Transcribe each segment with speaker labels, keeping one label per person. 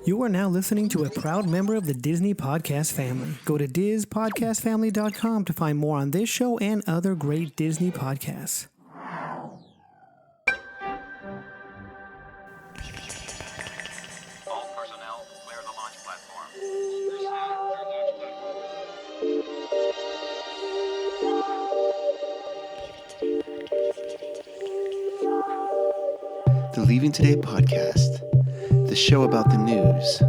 Speaker 1: You are now listening to a proud member of the Disney Podcast family. Go to DizPodcastFamily.com to find more on this show and other great Disney podcasts.
Speaker 2: All personnel, clear the launch platform.
Speaker 3: The Leaving Today podcast, the show about the news,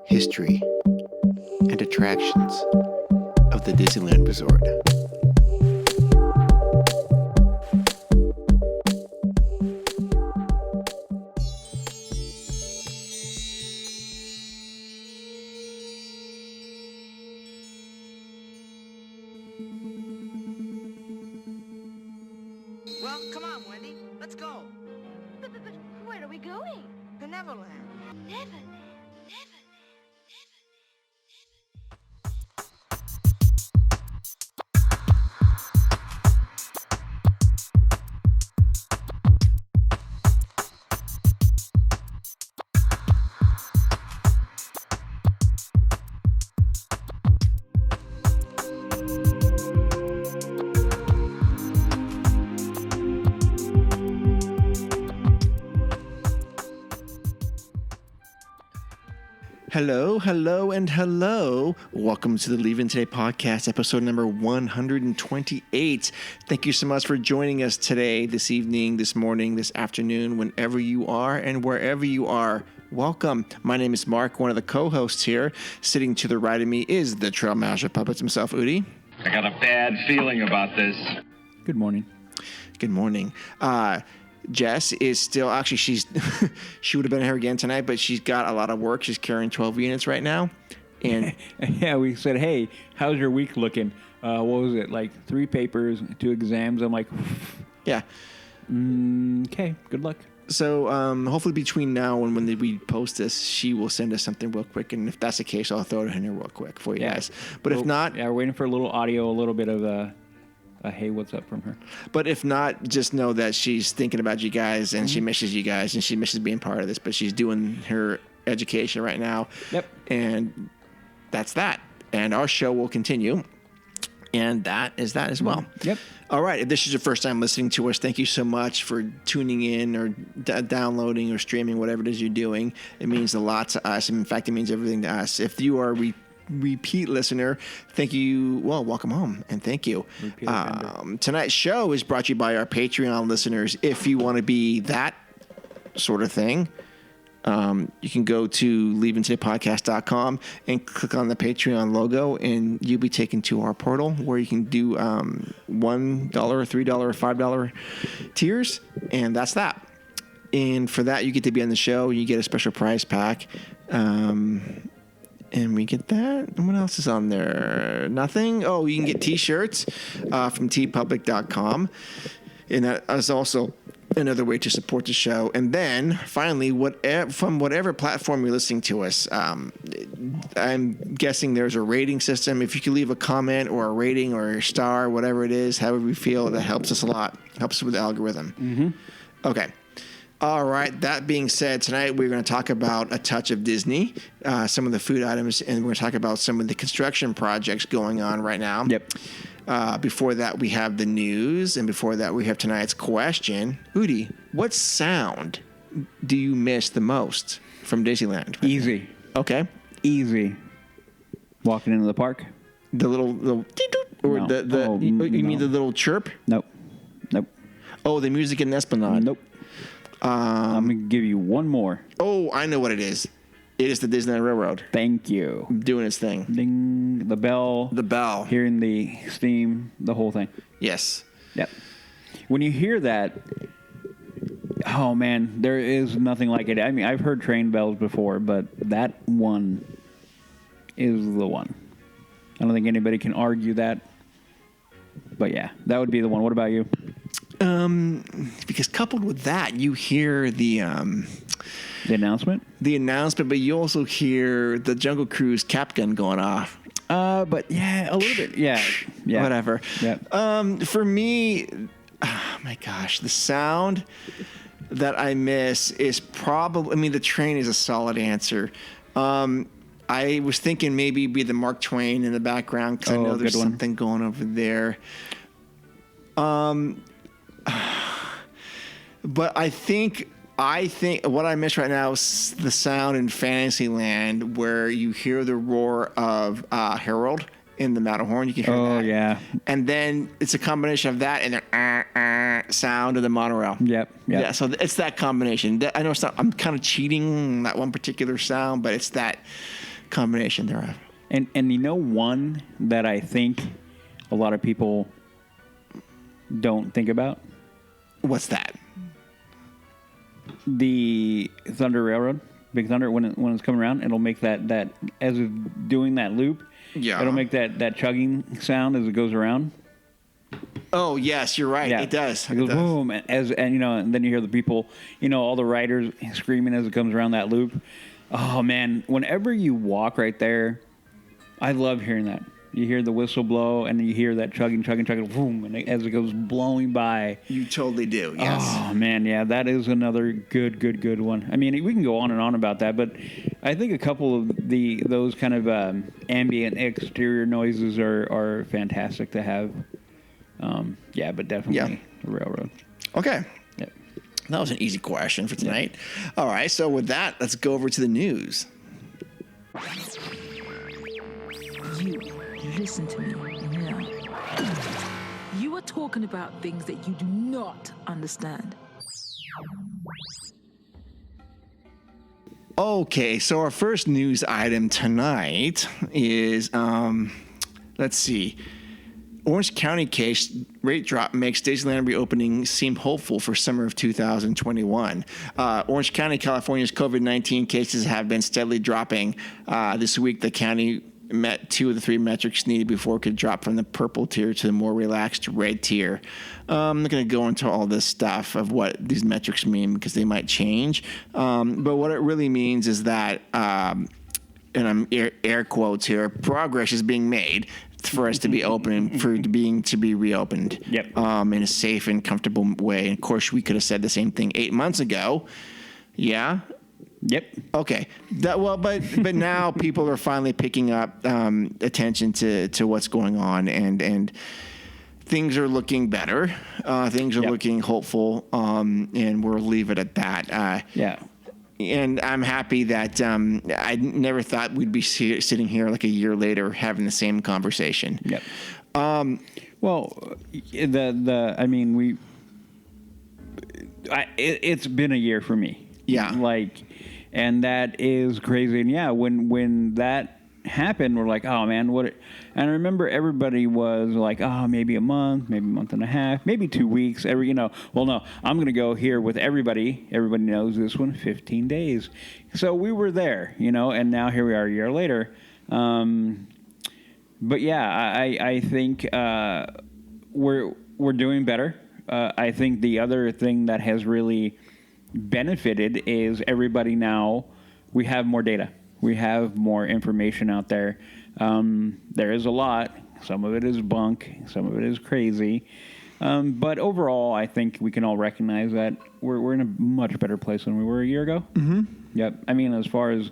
Speaker 3: history, and attractions of the Disneyland Resort.
Speaker 4: Well, come on, Wendy. Let's go.
Speaker 5: But where are we going?
Speaker 4: To Neverland.
Speaker 5: Neverland.
Speaker 3: Hello, and hello. Welcome to the Leaving Today podcast, episode number 128. Thank you so much for joining us today, this evening, this morning, this afternoon, whenever you are and wherever you are. Welcome. My name is Mark, one of the co-hosts here. Sitting to the right of me is the Trail Master Puppets himself, Udi.
Speaker 2: I got a bad feeling about this.
Speaker 6: Good morning.
Speaker 3: Good morning. Jess is still, actually, she would have been here again tonight, but she's got a lot of work. She's carrying 12 units right now. And
Speaker 6: yeah, we said, hey, how's your week looking? What was it, like 3 papers, 2 exams? I'm like,
Speaker 3: yeah.
Speaker 6: Okay, good luck.
Speaker 3: So hopefully between now and when we post this, she will send us something real quick. And if that's the case, I'll throw it in here real quick for you guys. But if not...
Speaker 6: Yeah, we're waiting for a little audio, a little bit of a hey, what's up from her.
Speaker 3: But if not, just know that she's thinking about you guys and she misses you guys and she misses being part of this. But she's doing her education right now.
Speaker 6: Yep.
Speaker 3: And that's that. And our show will continue. And that is that as well.
Speaker 6: Yep.
Speaker 3: All right. If this is your first time listening to us, thank you so much for tuning in or downloading or streaming, whatever it is you're doing. It means a lot to us. In fact, it means everything to us. If you are repeat listener, thank you. Well, welcome home and thank you. Tonight's show is brought to you by our Patreon listeners. If you want to be that sort of thing, you can go to leavingtodaypodcast.com and click on the Patreon logo, and you'll be taken to our portal where you can do $1, $3, or $5 tiers, and that's that. And for that, you get to be on the show. You get a special prize pack. And we get that. And what else is on there? Nothing. Oh, you can get T-shirts from tpublic.com. And that is also another way to support the show. And then, finally, from whatever platform you're listening to us, I'm guessing there's a rating system. If you can leave a comment or a rating or a star, whatever it is, however you feel, that helps us a lot. Helps us with the algorithm. Mm-hmm. Okay. All right. That being said, tonight we're going to talk about a touch of Disney, some of the food items, and we're going to talk about some of the construction projects going on right now.
Speaker 6: Yep.
Speaker 3: Before that, we have the news, and before that, we have tonight's question. Udi, what sound do you miss the most from Disneyland?
Speaker 6: Easy.
Speaker 3: Okay.
Speaker 6: Easy. Walking into the park?
Speaker 3: The little or
Speaker 6: No.
Speaker 3: you mean the little chirp?
Speaker 6: Nope.
Speaker 3: Oh, the music in Esplanade.
Speaker 6: Nope. I'm going to give you one more.
Speaker 3: Oh, I know what it is. It is the Disneyland Railroad
Speaker 6: Thank you.
Speaker 3: doing its thing.
Speaker 6: Ding. The bell.
Speaker 3: The bell.
Speaker 6: Hearing the steam. The whole thing.
Speaker 3: Yes.
Speaker 6: Yep. When you hear that, oh, man, there is nothing like it. I mean, I've heard train bells before, but that one is the one. I don't think anybody can argue that. But, yeah, that would be the one. What about you?
Speaker 3: Because coupled with that, you hear the
Speaker 6: announcement?
Speaker 3: The announcement, but you also hear the Jungle Cruise cap gun going off.
Speaker 6: But yeah, a little bit. Yeah.
Speaker 3: Whatever.
Speaker 6: Yeah.
Speaker 3: For me, oh my gosh, the sound that I miss is probably, I mean, the train is a solid answer. I was thinking maybe it'd be the Mark Twain in the background because I know there's something going over there. But I think what I miss right now is the sound in Fantasyland where you hear the roar of Harold in the Matterhorn. You can hear that.
Speaker 6: Oh, yeah.
Speaker 3: And then it's a combination of that and the sound of the monorail.
Speaker 6: Yep.
Speaker 3: Yeah, so it's that combination. I know I'm kind of cheating that one particular sound, but it's that combination there.
Speaker 6: And you know one that I think a lot of people don't think about?
Speaker 3: What's that?
Speaker 6: The Thunder Railroad, Big Thunder, when it's coming around, it'll make that as it's doing that loop.
Speaker 3: Yeah.
Speaker 6: It'll make that chugging sound as it goes around.
Speaker 3: Oh yes, you're right.
Speaker 6: Yeah.
Speaker 3: It does.
Speaker 6: It goes boom, and then you hear the people, all the riders screaming as it comes around that loop. Oh man, whenever you walk right there, I love hearing that. You hear the whistle blow, and you hear that chugging, boom, and as it goes blowing by.
Speaker 3: You totally do, yes.
Speaker 6: Oh, man, yeah, that is another good one. I mean, we can go on and on about that, but I think a couple of those kind of ambient exterior noises are fantastic to have. But definitely the railroad.
Speaker 3: Okay.
Speaker 6: Yep.
Speaker 3: That was an easy question for tonight. Yep. All right, so with that, let's go over to the news.
Speaker 7: You listen to me now. You are talking about things that you do not understand.
Speaker 3: Okay, so our first news item tonight is, let's see. Orange County case rate drop makes Disneyland reopening seem hopeful for summer of 2021. Orange County, California's COVID-19 cases have been steadily dropping. This week, the county met 2 of the 3 metrics needed before it could drop from the purple tier to the more relaxed red tier. I'm not going to go into all this stuff of what these metrics mean because they might change. But what it really means is that, and I'm air quotes here, progress is being made for us to be open, to be reopened.
Speaker 6: Yep.
Speaker 3: In a safe and comfortable way. And of course, we could have said the same thing 8 months ago. Yeah.
Speaker 6: Yep.
Speaker 3: Okay. But now people are finally picking up attention to what's going on, and things are looking better. Things are looking hopeful, and we'll leave it at that.
Speaker 6: Yeah.
Speaker 3: And I'm happy that I never thought we'd be sitting here like a year later having the same conversation.
Speaker 6: Yep. It's been a year for me.
Speaker 3: Yeah.
Speaker 6: And that is crazy. And yeah, when that happened, we're like, oh man, and I remember everybody was like, oh, maybe a month and a half, maybe 2 weeks. Well, no, I'm going to go here with everybody. Everybody knows this one, 15 days. So we were there, and now here we are a year later. But yeah, I think we're doing better. I think the other thing that has really benefited is everybody now, we have more data. We have more information out there. There is a lot. Some of it is bunk. Some of it is crazy. But overall, I think we can all recognize that we're in a much better place than we were a year ago. Mm-hmm. Yep. I mean, as far as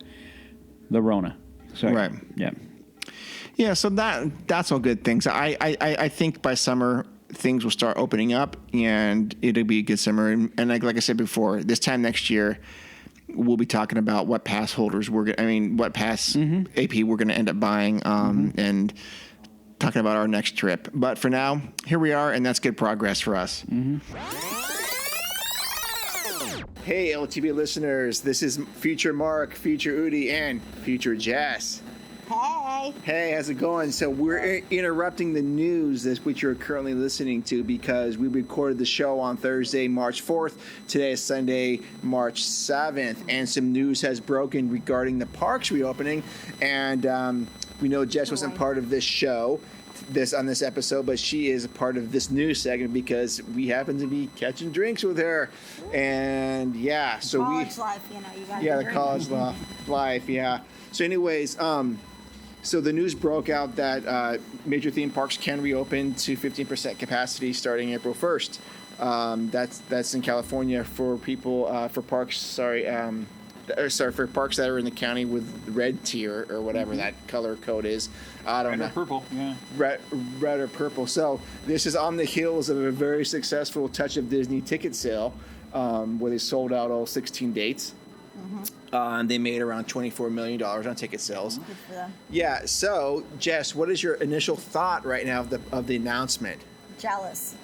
Speaker 6: the Rona. So,
Speaker 3: right.
Speaker 6: Yeah.
Speaker 3: Yeah, so that's all good things. I think by summer things will start opening up and it'll be a good summer. And like I said before, this time next year we'll be talking about what pass holders what pass AP we're going to end up buying and talking about our next trip. But for now, here we are, and that's good progress for us. Mm-hmm. Hey, LTV listeners, this is Future Mark, Future Udi, and Future Jess. Hey, how's it going? So we're interrupting the news, which you're currently listening to, because we recorded the show on Thursday, March 4th. Today is Sunday, March 7th, and some news has broken regarding the parks reopening. And we know Jess wasn't part of this show, on this episode, but she is a part of this news segment because we happen to be catching drinks with her. And yeah, so
Speaker 8: college life, you gotta
Speaker 3: the
Speaker 8: drink.
Speaker 3: college life, yeah. So anyways, so the news broke out that major theme parks can reopen to 15% capacity starting April 1st. That's in California for people for parks. For parks that are in the county with red tier or whatever that color code is. I don't know.
Speaker 6: Red or purple, yeah.
Speaker 3: Red or purple. So this is on the heels of a very successful Touch of Disney ticket sale, where they sold out all 16 dates. And they made around $24 million on ticket sales.
Speaker 8: Good for them.
Speaker 3: Yeah. So, Jess, what is your initial thought right now of the announcement?
Speaker 8: Jealous.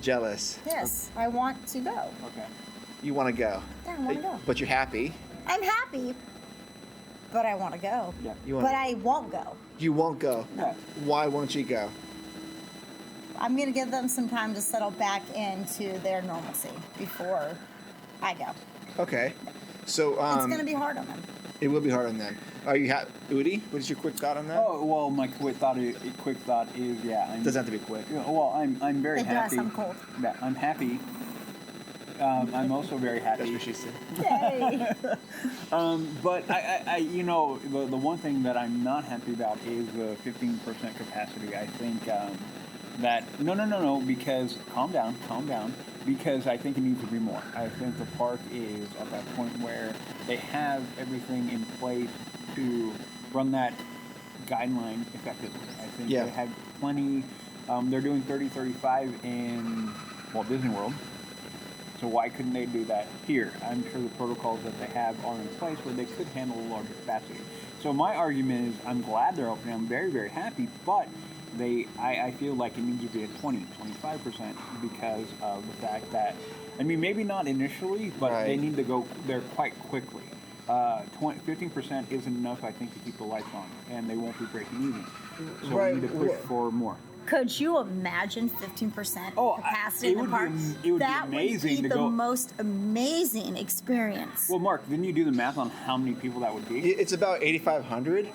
Speaker 3: Jealous.
Speaker 8: Yes, I want to go.
Speaker 6: Okay.
Speaker 3: You want to go.
Speaker 8: Yeah, I want to go.
Speaker 3: But you're happy.
Speaker 8: I'm happy, but I want to go.
Speaker 6: Yeah.
Speaker 8: But I won't go.
Speaker 3: You won't go.
Speaker 6: Yeah.
Speaker 3: Why won't you go?
Speaker 8: I'm going to give them some time to settle back into their normalcy before I go.
Speaker 3: Okay. So
Speaker 8: It's going to be hard on them.
Speaker 3: it will be hard on them. Are you happy, Udi? What is your quick thought on that?
Speaker 6: Oh well, my quick thought is yeah.
Speaker 3: Doesn't have to be quick.
Speaker 6: Well, I'm very
Speaker 8: It does,
Speaker 6: happy.
Speaker 8: I'm cold.
Speaker 6: Yeah, I'm happy. I'm also very happy.
Speaker 3: That's what she said.
Speaker 8: Yay!
Speaker 6: But I the one thing that I'm not happy about is the 15% capacity. I think that no, because calm down, because I think it needs to be more. I think the park is at that point where they have everything in place to run that guideline effectively. I think
Speaker 3: Yeah.
Speaker 6: they have plenty. They're doing 30-35 in Walt Disney World. So why couldn't they do that here? I'm sure the protocols that they have are in place where they could handle a larger capacity. So my argument is I'm glad they're opening. I'm very, very happy, but I feel like it needs to be at 20-25% because of the fact that, I mean, maybe not initially, but
Speaker 3: Right.
Speaker 6: they need to go there quite quickly. 15% isn't enough, I think, to keep the lights on, and they won't be breaking even. So
Speaker 3: Right.
Speaker 6: we need to push for more.
Speaker 8: Could you imagine 15%
Speaker 6: Oh,
Speaker 8: capacity
Speaker 6: it
Speaker 8: in the
Speaker 6: would
Speaker 8: park?
Speaker 6: be amazing
Speaker 8: that would be
Speaker 6: to
Speaker 8: the
Speaker 6: go-
Speaker 8: most amazing experience.
Speaker 6: Well, Mark, didn't you do the math on how many people that would be?
Speaker 3: It's about 8,500.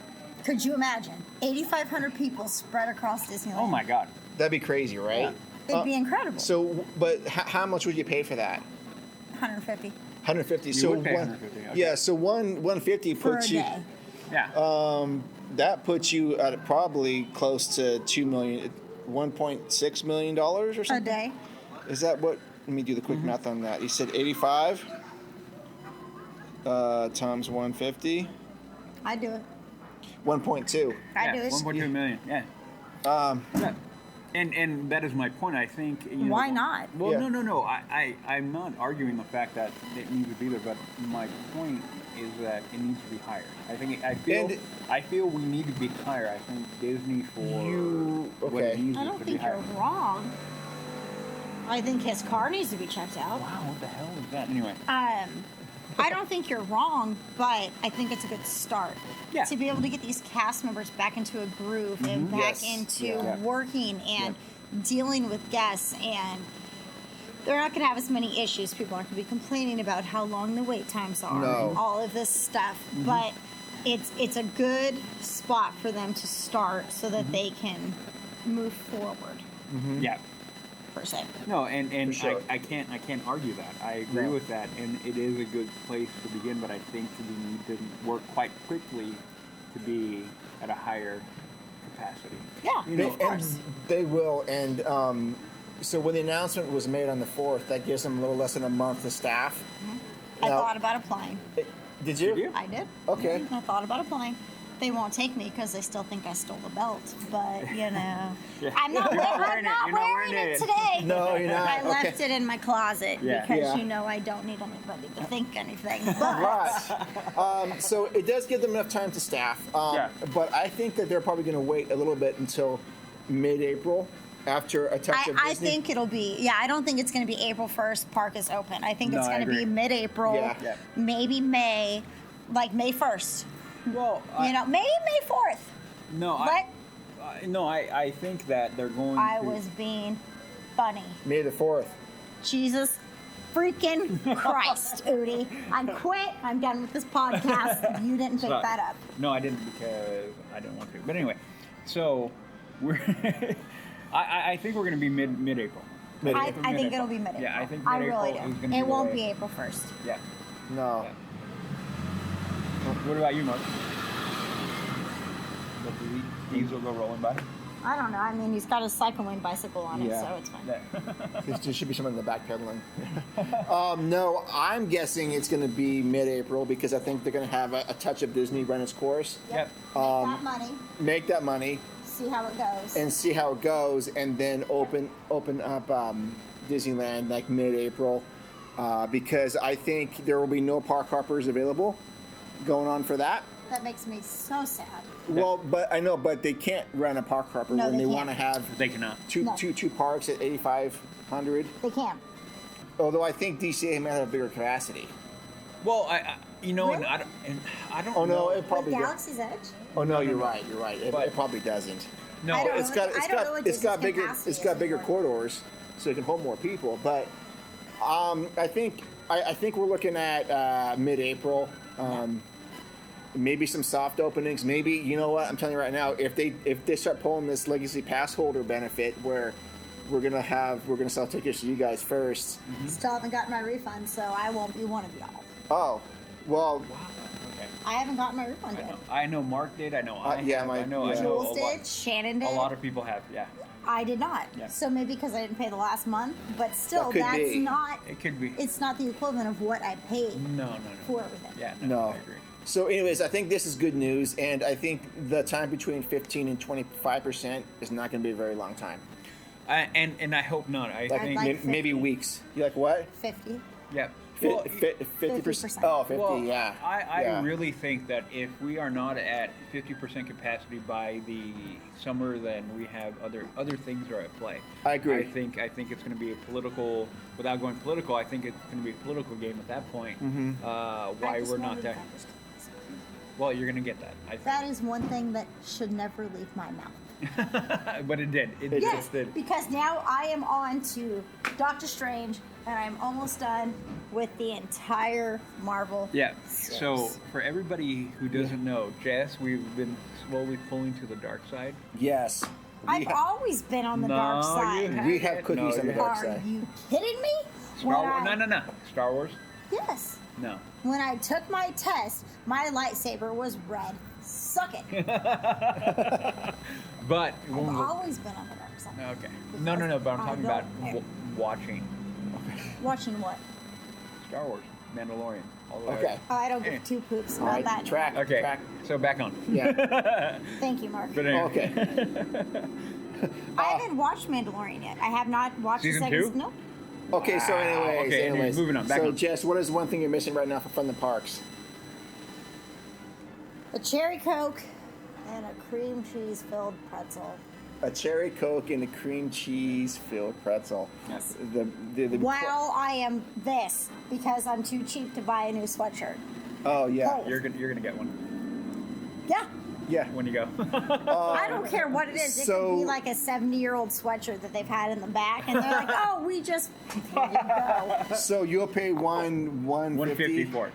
Speaker 8: Could you imagine 8,500 people spread across Disneyland?
Speaker 6: Oh my God.
Speaker 3: That'd be crazy, right?
Speaker 8: It'd be incredible.
Speaker 3: So, but how much would you pay for that?
Speaker 8: 150
Speaker 3: 150.
Speaker 6: You
Speaker 3: So
Speaker 6: would pay
Speaker 3: one,
Speaker 6: 150, okay.
Speaker 3: yeah. So 150
Speaker 8: for a
Speaker 3: puts you.
Speaker 8: day.
Speaker 6: Yeah.
Speaker 3: That puts you at probably close to $2 million, $1.6 million or something.
Speaker 8: A day.
Speaker 3: Is that what? Let me do the quick math on that. You said 85 times 150,
Speaker 8: I do it.
Speaker 3: 1.2.
Speaker 8: I
Speaker 6: yeah,
Speaker 8: do it.
Speaker 6: 1.2 million. Yeah. Yeah. And that is my point. I think.
Speaker 8: Why not?
Speaker 6: Well,
Speaker 3: Yeah.
Speaker 6: no. I'm not arguing the fact that it needs to be there, but my point is that it needs to be higher. I feel we need to be higher. I think Disney for what it
Speaker 3: okay.
Speaker 6: needs
Speaker 8: I
Speaker 6: is
Speaker 8: don't
Speaker 6: to be
Speaker 8: think
Speaker 6: higher.
Speaker 8: you're wrong. I think his car needs to be checked out.
Speaker 6: Wow, what the hell is that? Anyway.
Speaker 8: I don't think you're wrong, but I think it's a good start.
Speaker 6: Yeah.
Speaker 8: To be able to get these cast members back into a groove and back
Speaker 3: Yes.
Speaker 8: into
Speaker 3: Yeah.
Speaker 8: working and dealing with guests, and they're not going to have as many issues. People aren't going to be complaining about how long the wait times are,
Speaker 3: No.
Speaker 8: and all of this stuff. But it's a good spot for them to start so that they can move forward,
Speaker 6: Yeah.
Speaker 8: per se.
Speaker 6: No, and
Speaker 3: For sure.
Speaker 6: I can't argue that. I agree with that, and it is a good place to begin. But I think we need to work quite quickly to be at a higher capacity.
Speaker 8: Yeah, of course.
Speaker 3: They will. And so when the announcement was made on the 4th, that gives them a little less than a month to staff.
Speaker 8: I
Speaker 3: Now-
Speaker 8: thought about applying.
Speaker 3: Did you?
Speaker 6: Did you?
Speaker 8: I did.
Speaker 3: Okay.
Speaker 8: I thought about applying. They won't take me because they still think I stole the belt. But, you know, I'm not,
Speaker 6: You're not
Speaker 8: I'm
Speaker 6: wearing it.
Speaker 8: not
Speaker 6: You're not
Speaker 8: wearing
Speaker 6: wearing
Speaker 8: it
Speaker 6: it.
Speaker 8: today.
Speaker 3: No, you're not.
Speaker 8: I left
Speaker 3: Okay.
Speaker 8: it in my closet
Speaker 6: Yeah.
Speaker 8: because,
Speaker 3: Yeah.
Speaker 8: you know, I don't need anybody to think anything. But
Speaker 3: Right. So it does give them enough time to staff.
Speaker 6: Yeah.
Speaker 3: But I think that they're probably going to wait a little bit until mid-April after a touch of Disney.
Speaker 8: I think it'll be, I don't think it's going to be April 1st, park is open. I think
Speaker 6: No,
Speaker 8: it's
Speaker 6: I
Speaker 8: going to be
Speaker 6: agree.
Speaker 8: mid-April,
Speaker 3: Yeah.
Speaker 6: Yeah.
Speaker 8: maybe May, like May 1st.
Speaker 6: Well,
Speaker 8: You know, maybe May 4th.
Speaker 6: no, I think that they're going.
Speaker 8: I
Speaker 6: to,
Speaker 8: was being funny.
Speaker 3: May the 4th.
Speaker 8: Jesus freaking Christ, Udi. I quit. I'm done with this podcast. You didn't pick
Speaker 6: Sorry.
Speaker 8: that up.
Speaker 6: No, I didn't because I didn't want to. But anyway, so we're. I think we're going to be mid-April.
Speaker 8: I think it'll be mid-April.
Speaker 6: Yeah, I think
Speaker 8: I
Speaker 6: mid-April
Speaker 8: really
Speaker 6: is
Speaker 8: do.
Speaker 6: going to be
Speaker 8: It won't
Speaker 6: the
Speaker 8: be
Speaker 6: way-
Speaker 8: April 1st.
Speaker 6: Yeah.
Speaker 3: No.
Speaker 6: Yeah. What about you, Mark? Let the diesel go rolling by.
Speaker 8: I don't know. I mean, he's got a cycling bicycle on it,
Speaker 3: Yeah.
Speaker 8: so it's fine.
Speaker 3: There should be someone in the back pedaling. No, I'm guessing it's going to be mid-April because I think they're going to have a touch of Disney run its course.
Speaker 6: Yep.
Speaker 3: Make that money.
Speaker 8: See how it goes.
Speaker 3: And see how it goes, and then open up Disneyland like mid-April, because I think there will be no park hoppers available going on for that.
Speaker 8: That makes me so sad.
Speaker 3: Well, but I know, but they can't run a park hopper
Speaker 8: No,
Speaker 3: when
Speaker 8: they
Speaker 3: they
Speaker 8: can't.
Speaker 3: want to have
Speaker 6: They cannot.
Speaker 3: two
Speaker 8: No.
Speaker 3: parks at 8,500.
Speaker 8: They can't.
Speaker 3: Although I think DCA might have a bigger capacity.
Speaker 6: Well, you know,
Speaker 8: Really?
Speaker 6: and I don't
Speaker 3: Oh no,
Speaker 6: know.
Speaker 3: it probably
Speaker 8: With
Speaker 3: does.
Speaker 8: Galaxy's Edge?
Speaker 3: Oh no, you're right. You're right.
Speaker 6: But-
Speaker 3: It probably doesn't.
Speaker 6: No,
Speaker 8: I don't
Speaker 3: It's
Speaker 8: know
Speaker 3: got
Speaker 8: what-
Speaker 3: it's
Speaker 8: I don't know
Speaker 3: got
Speaker 8: what
Speaker 3: it's got
Speaker 8: Disney's
Speaker 3: bigger
Speaker 8: capacity
Speaker 3: it's
Speaker 8: is
Speaker 3: got bigger
Speaker 8: anymore.
Speaker 3: corridors, so it can hold more people. But I think we're looking at mid-April. Maybe some soft openings. Maybe, you know what? I'm telling you right now, if they start pulling this legacy pass holder benefit where we're gonna sell tickets to you guys first.
Speaker 8: Still haven't gotten my refund, so I won't be one of y'all.
Speaker 3: Oh, well,
Speaker 6: Okay.
Speaker 8: I haven't gotten my refund
Speaker 6: I
Speaker 8: yet.
Speaker 6: know. I know Mark did. I know I
Speaker 3: yeah,
Speaker 6: have.
Speaker 3: my-
Speaker 6: I know.
Speaker 3: yeah.
Speaker 6: I know
Speaker 8: Jules did. Shannon
Speaker 6: a
Speaker 8: did.
Speaker 6: lot of people have. Yeah.
Speaker 8: I did not.
Speaker 6: Yeah.
Speaker 8: So maybe because I didn't pay the last month, but still,
Speaker 3: That could
Speaker 8: that's
Speaker 3: be.
Speaker 8: not.
Speaker 6: It could be.
Speaker 8: It's not the equivalent of what I paid
Speaker 6: No.
Speaker 8: for everything.
Speaker 6: Yeah.
Speaker 3: no.
Speaker 6: I agree.
Speaker 3: So, anyways, I think this is good news, and I think the time between 15 and 25% is not going to be a very long time.
Speaker 6: And I hope not. I
Speaker 3: Like,
Speaker 6: think.
Speaker 8: like
Speaker 3: maybe
Speaker 8: 50.
Speaker 3: weeks. You like what?
Speaker 8: 50.
Speaker 6: Yeah.
Speaker 3: 50%. Oh, 50.
Speaker 6: Well,
Speaker 3: yeah.
Speaker 6: I
Speaker 3: Yeah.
Speaker 6: really think that if we are not at 50% capacity by the summer, then we have other things are at play.
Speaker 3: I agree.
Speaker 6: I think it's going to be a political. Without going political, I think it's going to be a political game at that point.
Speaker 3: Mm-hmm.
Speaker 6: Why we're not there? Well, you're going to get that. I think.
Speaker 8: That is one thing that should never leave my mouth.
Speaker 6: But it did. It
Speaker 8: Yes,
Speaker 6: just did.
Speaker 8: because now I am on to Doctor Strange, and I'm almost done with the entire Marvel.
Speaker 6: Yeah.
Speaker 8: series.
Speaker 6: So for everybody who doesn't know, Jess, we've been slowly pulling to the dark side.
Speaker 3: Yes.
Speaker 8: I've always been on the dark side.
Speaker 3: We have cookies on the dark
Speaker 8: Are
Speaker 3: side.
Speaker 8: you kidding me?
Speaker 6: Star Wars?
Speaker 8: When I-
Speaker 6: No. Star Wars?
Speaker 8: Yes.
Speaker 6: No.
Speaker 8: When I took my test, my lightsaber was red. Suck it.
Speaker 6: But
Speaker 8: I've
Speaker 6: when we-
Speaker 8: always been on the dark side.
Speaker 6: okay. No. But I'm
Speaker 8: I
Speaker 6: talking
Speaker 8: don't
Speaker 6: about
Speaker 8: care.
Speaker 6: watching
Speaker 8: Watching what?
Speaker 6: Star Wars, Mandalorian. All the way.
Speaker 3: Okay.
Speaker 8: I don't give two poops
Speaker 3: All
Speaker 8: about
Speaker 3: right.
Speaker 8: that.
Speaker 3: Track.
Speaker 6: Okay.
Speaker 3: Track.
Speaker 6: So back on.
Speaker 3: Yeah.
Speaker 8: Thank you, Mark.
Speaker 6: But anyway.
Speaker 3: Okay.
Speaker 8: I haven't watched Mandalorian yet. I have not watched
Speaker 6: Season
Speaker 8: the second.
Speaker 6: two?
Speaker 8: No.
Speaker 3: Okay. So, anyways,
Speaker 6: Okay, anyways, moving on, back
Speaker 3: so,
Speaker 6: on.
Speaker 3: Jess, what is one thing you're missing right now from the parks?
Speaker 8: A cherry Coke and a cream cheese filled pretzel.
Speaker 3: A cherry Coke and a cream cheese filled pretzel.
Speaker 6: Yes.
Speaker 3: The
Speaker 8: While I am this, because I'm too cheap to buy a new sweatshirt.
Speaker 3: Oh yeah.
Speaker 8: Oh.
Speaker 6: You're gonna get one
Speaker 8: Yeah.
Speaker 3: Yeah.
Speaker 6: when you go.
Speaker 8: I don't care what it is. It
Speaker 3: so-
Speaker 8: could be like a 70-year-old sweatshirt that they've had in the back, and they're like, "Oh, we just there you go."
Speaker 3: So you'll pay 150
Speaker 6: for it.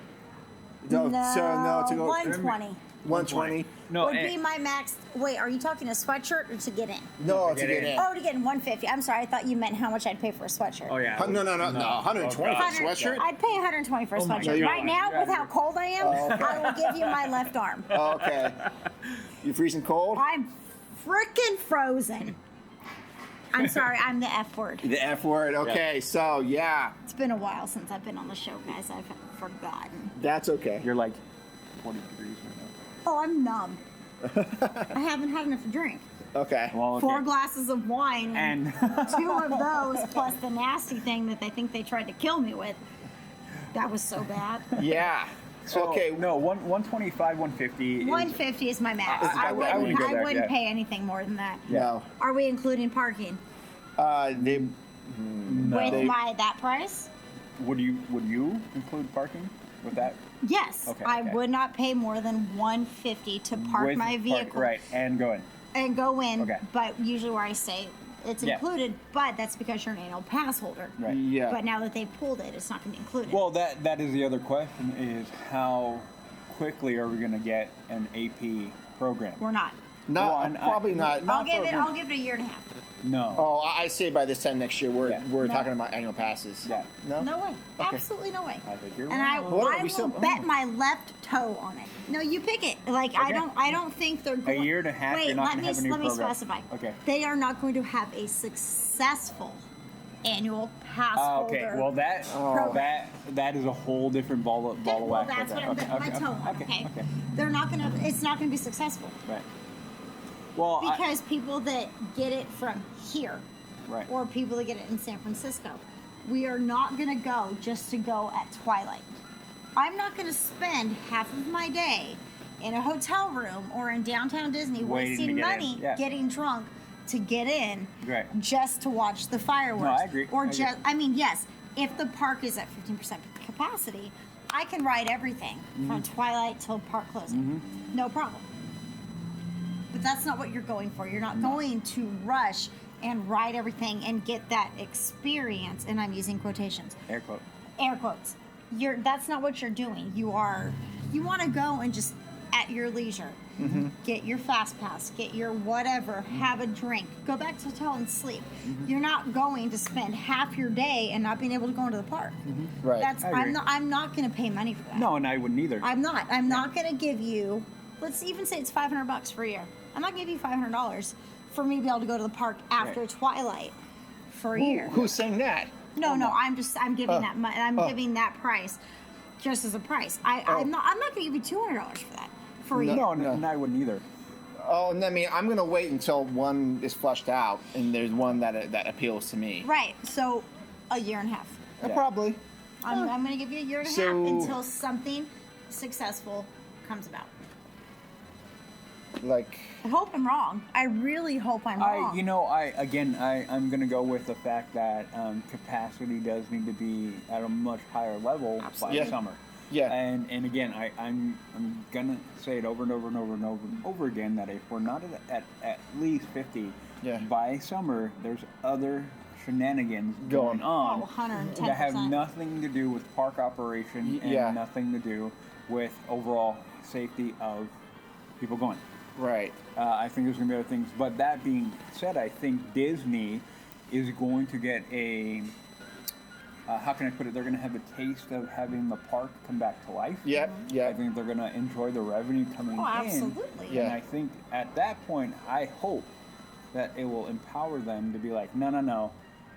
Speaker 3: No, so no to go
Speaker 8: 120
Speaker 3: 120.
Speaker 6: No,
Speaker 8: would
Speaker 6: and-
Speaker 8: be my max. Wait, are you talking a sweatshirt or to get in?
Speaker 3: No, to
Speaker 6: get
Speaker 3: get
Speaker 6: in.
Speaker 3: in.
Speaker 8: Oh, to get in 150. I'm sorry, I thought you meant how much I'd pay for a sweatshirt.
Speaker 6: Oh yeah.
Speaker 3: No, 120 for a
Speaker 8: 100
Speaker 3: sweatshirt.
Speaker 8: I'd pay 120 for a
Speaker 6: Oh my
Speaker 8: sweatshirt.
Speaker 6: God.
Speaker 8: Right now,
Speaker 6: Yeah,
Speaker 8: with how
Speaker 6: you're-
Speaker 8: cold I am, I will give you my left arm.
Speaker 3: Oh, okay. You freezing cold?
Speaker 8: I'm freaking frozen. I'm sorry, I'm the F word.
Speaker 3: The F word. Okay, so yeah,
Speaker 8: It's been a while since I've been on the show, guys. I've forgotten.
Speaker 3: that's okay.
Speaker 6: You're like 40 degrees right
Speaker 8: Oh, I'm numb. I haven't had enough to drink.
Speaker 3: Okay.
Speaker 6: now. Well, okay.
Speaker 8: 4 glasses of wine and
Speaker 6: And
Speaker 8: 2 of those plus the nasty thing that they think they tried to kill me with. That was so bad.
Speaker 3: Yeah.
Speaker 6: so,
Speaker 3: Okay.
Speaker 6: No, 125, 150.
Speaker 8: 150 is my max. I
Speaker 6: wouldn't
Speaker 8: wouldn't,
Speaker 6: go
Speaker 8: I
Speaker 6: there,
Speaker 8: wouldn't
Speaker 6: yeah.
Speaker 8: pay anything more than that.
Speaker 3: No.
Speaker 8: Are we including parking
Speaker 3: They.
Speaker 8: with
Speaker 3: They-
Speaker 8: that price?
Speaker 6: Would you include parking with that?
Speaker 8: Yes.
Speaker 6: Okay,
Speaker 8: I
Speaker 6: okay.
Speaker 8: would not pay more than $150 to park
Speaker 6: With
Speaker 8: my vehicle
Speaker 6: right, and go in.
Speaker 8: and go in.
Speaker 6: Okay.
Speaker 8: But usually where I stay, it's
Speaker 6: Yeah.
Speaker 8: included. But that's because you're an annual pass holder.
Speaker 6: Right.
Speaker 3: Yeah.
Speaker 8: But now that they pulled it, it's not going to be included.
Speaker 6: Well, that is the other question: is how quickly are we going to get an AP program?
Speaker 8: We're not.
Speaker 3: No,
Speaker 6: Well, and
Speaker 3: probably not.
Speaker 8: I'll give
Speaker 6: for-
Speaker 8: it. I'll give it a year and a half.
Speaker 6: No.
Speaker 3: Oh, I say by this time next year we're
Speaker 8: No.
Speaker 3: talking about annual passes.
Speaker 6: Yeah.
Speaker 3: No.
Speaker 8: No way.
Speaker 3: Okay.
Speaker 8: Absolutely no way.
Speaker 6: I think you're
Speaker 8: And I
Speaker 6: wrong.
Speaker 3: What are
Speaker 8: will
Speaker 3: we still-
Speaker 8: bet my left toe on it. No, you pick it. Like I don't think they're going.
Speaker 6: year and a half,
Speaker 8: Wait,
Speaker 6: you're not
Speaker 8: let
Speaker 6: gonna
Speaker 8: me
Speaker 6: have a new
Speaker 8: let me
Speaker 6: program.
Speaker 8: specify.
Speaker 6: Okay.
Speaker 8: They are not going to have a successful annual pass
Speaker 6: Okay,
Speaker 8: holder.
Speaker 6: well
Speaker 8: program.
Speaker 6: that is a whole different ball of
Speaker 8: Well,
Speaker 6: wax.
Speaker 8: that's what I'm betting my toe on. Okay.
Speaker 6: Okay.
Speaker 8: They're not gonna. It's not gonna be successful
Speaker 6: Right. Well,
Speaker 8: because people that get it from here,
Speaker 6: right.
Speaker 8: or people that get it in San Francisco, we are not gonna go just to go at twilight. I'm not gonna spend half of my day in a hotel room or in downtown Disney
Speaker 6: Waiting to
Speaker 8: wasting
Speaker 6: get in.
Speaker 8: money
Speaker 6: Yeah.
Speaker 8: getting drunk to get in
Speaker 6: Right.
Speaker 8: just to watch the fireworks.
Speaker 6: No, I agree.
Speaker 8: Or
Speaker 6: I agree.
Speaker 8: just, I mean, yes, if the park is at 15% capacity, I can ride everything
Speaker 6: Mm-hmm.
Speaker 8: from twilight till park closing. No problem. But that's not what you're going for. You're not going to rush and ride everything and get that experience. And I'm using quotations,
Speaker 6: Air quote.
Speaker 8: air quotes. That's not what you're doing. You want to go and just at your leisure, get your fast pass, get your whatever, have a drink, go back to the hotel and sleep. You're not going to spend half your day and not being able to go into the park.
Speaker 3: Right.
Speaker 8: That's
Speaker 6: I agree.
Speaker 8: I'm not going to pay money for that.
Speaker 6: No, and I wouldn't either.
Speaker 8: I'm not going to give you. Let's even say it's $500 for a year. I'm not going to give you $500 for me to be able to go to the park after
Speaker 6: Right.
Speaker 8: twilight for a year.
Speaker 3: Who's saying that?
Speaker 8: No, I'm giving that money. I'm giving that price just as a price. I'm not going to give you $200 for that for a year.
Speaker 6: no, and I wouldn't either.
Speaker 3: Oh, and I mean, I'm gonna wait until one is flushed out and there's one that appeals to me.
Speaker 8: Right. So a year and a half.
Speaker 6: Yeah.
Speaker 3: Probably.
Speaker 8: I'm going to give you a year and a
Speaker 3: So-
Speaker 8: half until something successful comes about.
Speaker 3: Like.
Speaker 8: I hope I'm wrong. I really hope I'm wrong.
Speaker 6: I'm going to go with the fact that capacity does need to be at a much higher level by
Speaker 3: Yeah.
Speaker 6: summer.
Speaker 3: Yeah.
Speaker 6: And again, I'm gonna say it over and over and over and over and over again that if we're not at least 50
Speaker 3: Yeah.
Speaker 6: by summer, there's other shenanigans
Speaker 3: Going
Speaker 6: going on
Speaker 8: 110%.
Speaker 6: that have nothing to do with park operation and
Speaker 3: Yeah.
Speaker 6: nothing to do with overall safety of people going.
Speaker 3: Right.
Speaker 6: I think there's going to be other things. But that being said, I think Disney is going to get a, how can I put it? They're going to have a taste of having the park come back to life.
Speaker 3: Yep.
Speaker 6: I
Speaker 3: Yeah.
Speaker 6: think they're going to enjoy the revenue coming
Speaker 8: Oh,
Speaker 6: in.
Speaker 8: absolutely.
Speaker 3: Yeah.
Speaker 6: And I think at that point, I hope that it will empower them to be like, no.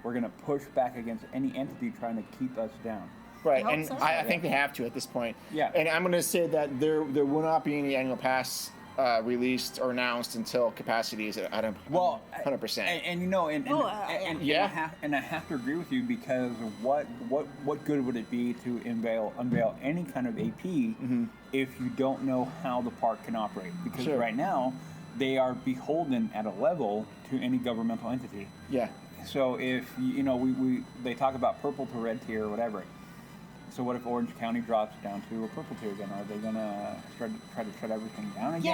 Speaker 6: We're going to push back against any entity trying to keep us down.
Speaker 3: Right.
Speaker 8: I hope
Speaker 3: And
Speaker 8: so.
Speaker 3: I think they have to at this point.
Speaker 6: Yeah.
Speaker 3: And I'm gonna say that there will not be any annual pass released or announced until capacity is at 100%.
Speaker 6: And I have to agree with you because what good would it be to unveil any kind of AP if you don't know how the park can operate? Because
Speaker 3: Sure.
Speaker 6: right now they are beholden at a level to any governmental entity.
Speaker 3: Yeah.
Speaker 6: So if they talk about purple to red tier or whatever. So what if Orange County drops down to a purple tier again? Are they gonna try to shut everything down again?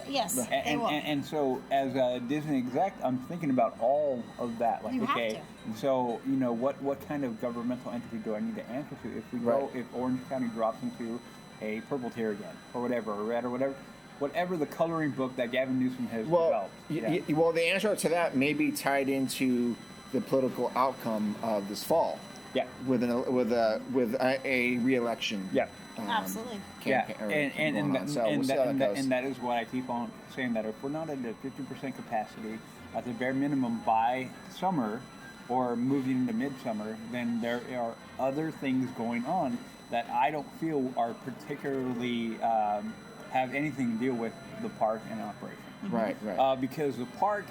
Speaker 8: Yes, they
Speaker 6: And,
Speaker 8: will.
Speaker 6: and so, as a Disney exec, I'm thinking about all of that. Like,
Speaker 8: You have
Speaker 6: okay, so what kind of governmental entity do I need to answer to if we
Speaker 3: Right.
Speaker 6: go if Orange County drops into a purple tier again, or whatever, or red, or whatever the coloring book that Gavin Newsom has
Speaker 3: Well,
Speaker 6: developed.
Speaker 3: well, the answer to that may be tied into the political outcome of this fall.
Speaker 6: Yeah.
Speaker 3: With a re-election.
Speaker 6: Yeah.
Speaker 8: Absolutely.
Speaker 6: Yeah,
Speaker 3: campaign
Speaker 6: and
Speaker 3: we'll see how that goes.
Speaker 6: that is what I keep on saying, that if we're not at a 50% capacity at the bare minimum by summer or moving into midsummer, then there are other things going on that I don't feel are particularly have anything to deal with the park and operation.
Speaker 3: Right.
Speaker 6: Because the park,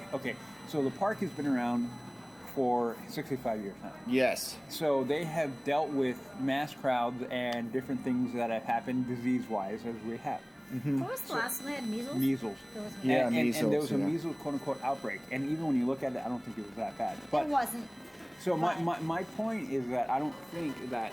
Speaker 6: so the park has been around for 65 years now.
Speaker 3: Yes.
Speaker 6: So they have dealt with mass crowds and different things that have happened disease-wise as we have.
Speaker 8: What was the last one? They had measles?
Speaker 6: Measles.
Speaker 8: There was
Speaker 3: Yeah,
Speaker 6: and
Speaker 3: measles,
Speaker 6: there was a
Speaker 3: yeah.
Speaker 6: measles quote-unquote outbreak. And even when you look at it, I don't think it was that bad. But
Speaker 8: it wasn't.
Speaker 6: so my point is that I don't think that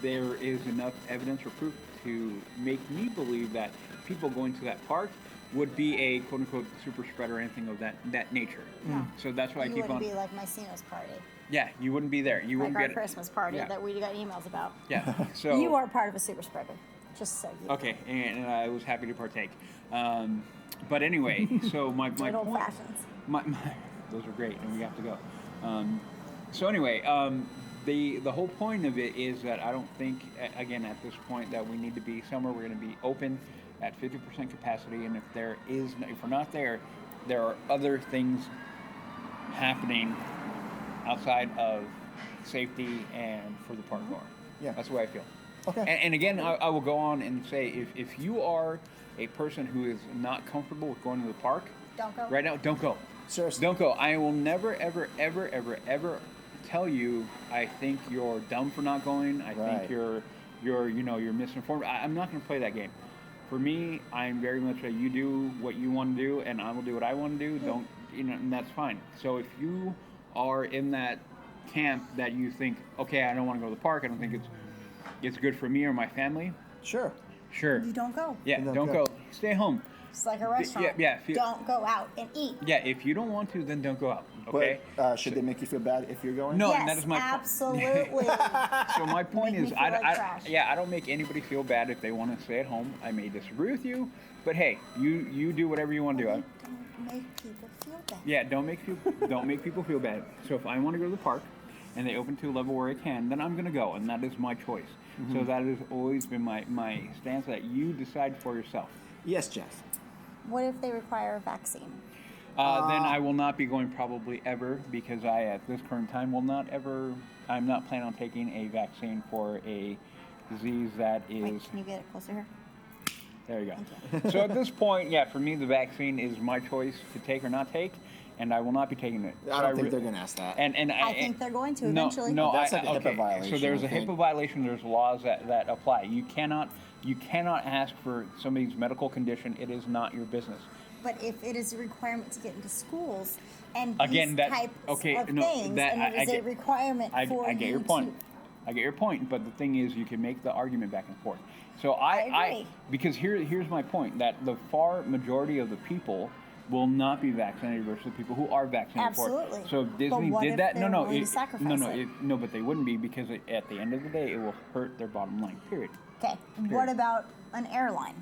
Speaker 6: there is enough evidence or proof to make me believe that people going to that park would be a quote-unquote super spreader or anything of that nature.
Speaker 8: No.
Speaker 6: So that's why I
Speaker 8: You
Speaker 6: keep
Speaker 8: wouldn't
Speaker 6: on.
Speaker 8: be like my Cino's party.
Speaker 6: Yeah, you wouldn't be there. You
Speaker 8: Like
Speaker 6: wouldn't
Speaker 8: our
Speaker 6: get
Speaker 8: Christmas party
Speaker 6: Yeah.
Speaker 8: that we got emails about.
Speaker 6: Yeah. So
Speaker 8: You are part of a super spreader. Just so you
Speaker 6: Okay, and I was happy to partake. But anyway, so my
Speaker 8: Good old
Speaker 6: point,
Speaker 8: fashions.
Speaker 6: those are great, and we have to go. So anyway, the whole point of it is that I don't think, again, at this point, that we need to be somewhere we're going to be open at 50% capacity, and if we're not there, there are other things happening outside of safety and for the park goer.
Speaker 9: Yeah.
Speaker 6: That's the way I feel.
Speaker 9: Okay.
Speaker 6: And again, I will go on and say, if you are a person who is not comfortable with going to the park,
Speaker 8: Don't go.
Speaker 6: right now, don't go.
Speaker 9: Seriously.
Speaker 6: Don't go. I will never, ever, ever, ever, ever tell you I think you're dumb for not going. I
Speaker 9: Right.
Speaker 6: think you're misinformed. I'm not going to play that game. For me, I'm very much a you do what you want to do, and I will do what I want to do. Don't, and that's fine. So if you are in that camp that you think, okay, I don't want to go to the park, I don't think it's good for me or my family.
Speaker 9: Sure.
Speaker 6: Sure.
Speaker 8: You don't go.
Speaker 6: Yeah,
Speaker 9: Don't
Speaker 6: don't
Speaker 9: go.
Speaker 6: go. Stay home.
Speaker 8: It's like a restaurant.
Speaker 6: yeah, if you-
Speaker 8: Don't go out and eat.
Speaker 6: Yeah, if you don't want to, then don't go out. Okay.
Speaker 9: But should they make you feel bad if you're going?
Speaker 6: No,
Speaker 8: Yes,
Speaker 6: and that is my
Speaker 8: absolutely.
Speaker 6: So my point
Speaker 8: Make
Speaker 6: is,
Speaker 8: me feel like trash.
Speaker 6: I don't make anybody feel bad if they want to stay at home. I may disagree with you, but hey, you do whatever you want to do.
Speaker 8: Don't make people feel bad.
Speaker 6: Yeah, don't make people feel bad. So if I want to go to the park, and they open to a level where I can, then I'm going to go, and that is my choice. So that has always been my stance, that you decide for yourself.
Speaker 9: Yes, Jeff.
Speaker 8: What if they require a vaccine?
Speaker 6: Then I will not be going probably ever, because I, at this current time, I'm not planning on taking a vaccine for a disease that is...
Speaker 8: Wait, can you get it closer here?
Speaker 6: There you go. So at this point, yeah, for me, the vaccine is my choice to take or not take, and I will not be taking it.
Speaker 9: I don't think they're going to ask that.
Speaker 6: And
Speaker 8: I think they're going to eventually.
Speaker 6: No,
Speaker 9: That's like a HIPAA violation,
Speaker 6: So there's
Speaker 9: I
Speaker 6: a
Speaker 9: think.
Speaker 6: HIPAA violation. There's laws that apply. You cannot ask for somebody's medical condition. It is not your business.
Speaker 8: But if it is a requirement to get into schools and
Speaker 6: Again,
Speaker 8: these
Speaker 6: that
Speaker 8: types
Speaker 6: okay,
Speaker 8: of
Speaker 6: no,
Speaker 8: things,
Speaker 6: that
Speaker 8: and it is a requirement for
Speaker 6: I get
Speaker 8: you
Speaker 6: your point.
Speaker 8: to...
Speaker 6: I get your point, but the thing is, you can make the argument back and forth. So
Speaker 8: I agree.
Speaker 6: because here's my point, that the far majority of the people will not be vaccinated versus the people who are vaccinated for
Speaker 8: Absolutely.
Speaker 6: it. So if Disney
Speaker 8: what
Speaker 6: did
Speaker 8: if
Speaker 6: that,
Speaker 8: they're willing to sacrifice it?
Speaker 6: no, but they wouldn't be, because at the end of the day, it will hurt their bottom line. Period.
Speaker 8: Okay, what about an airline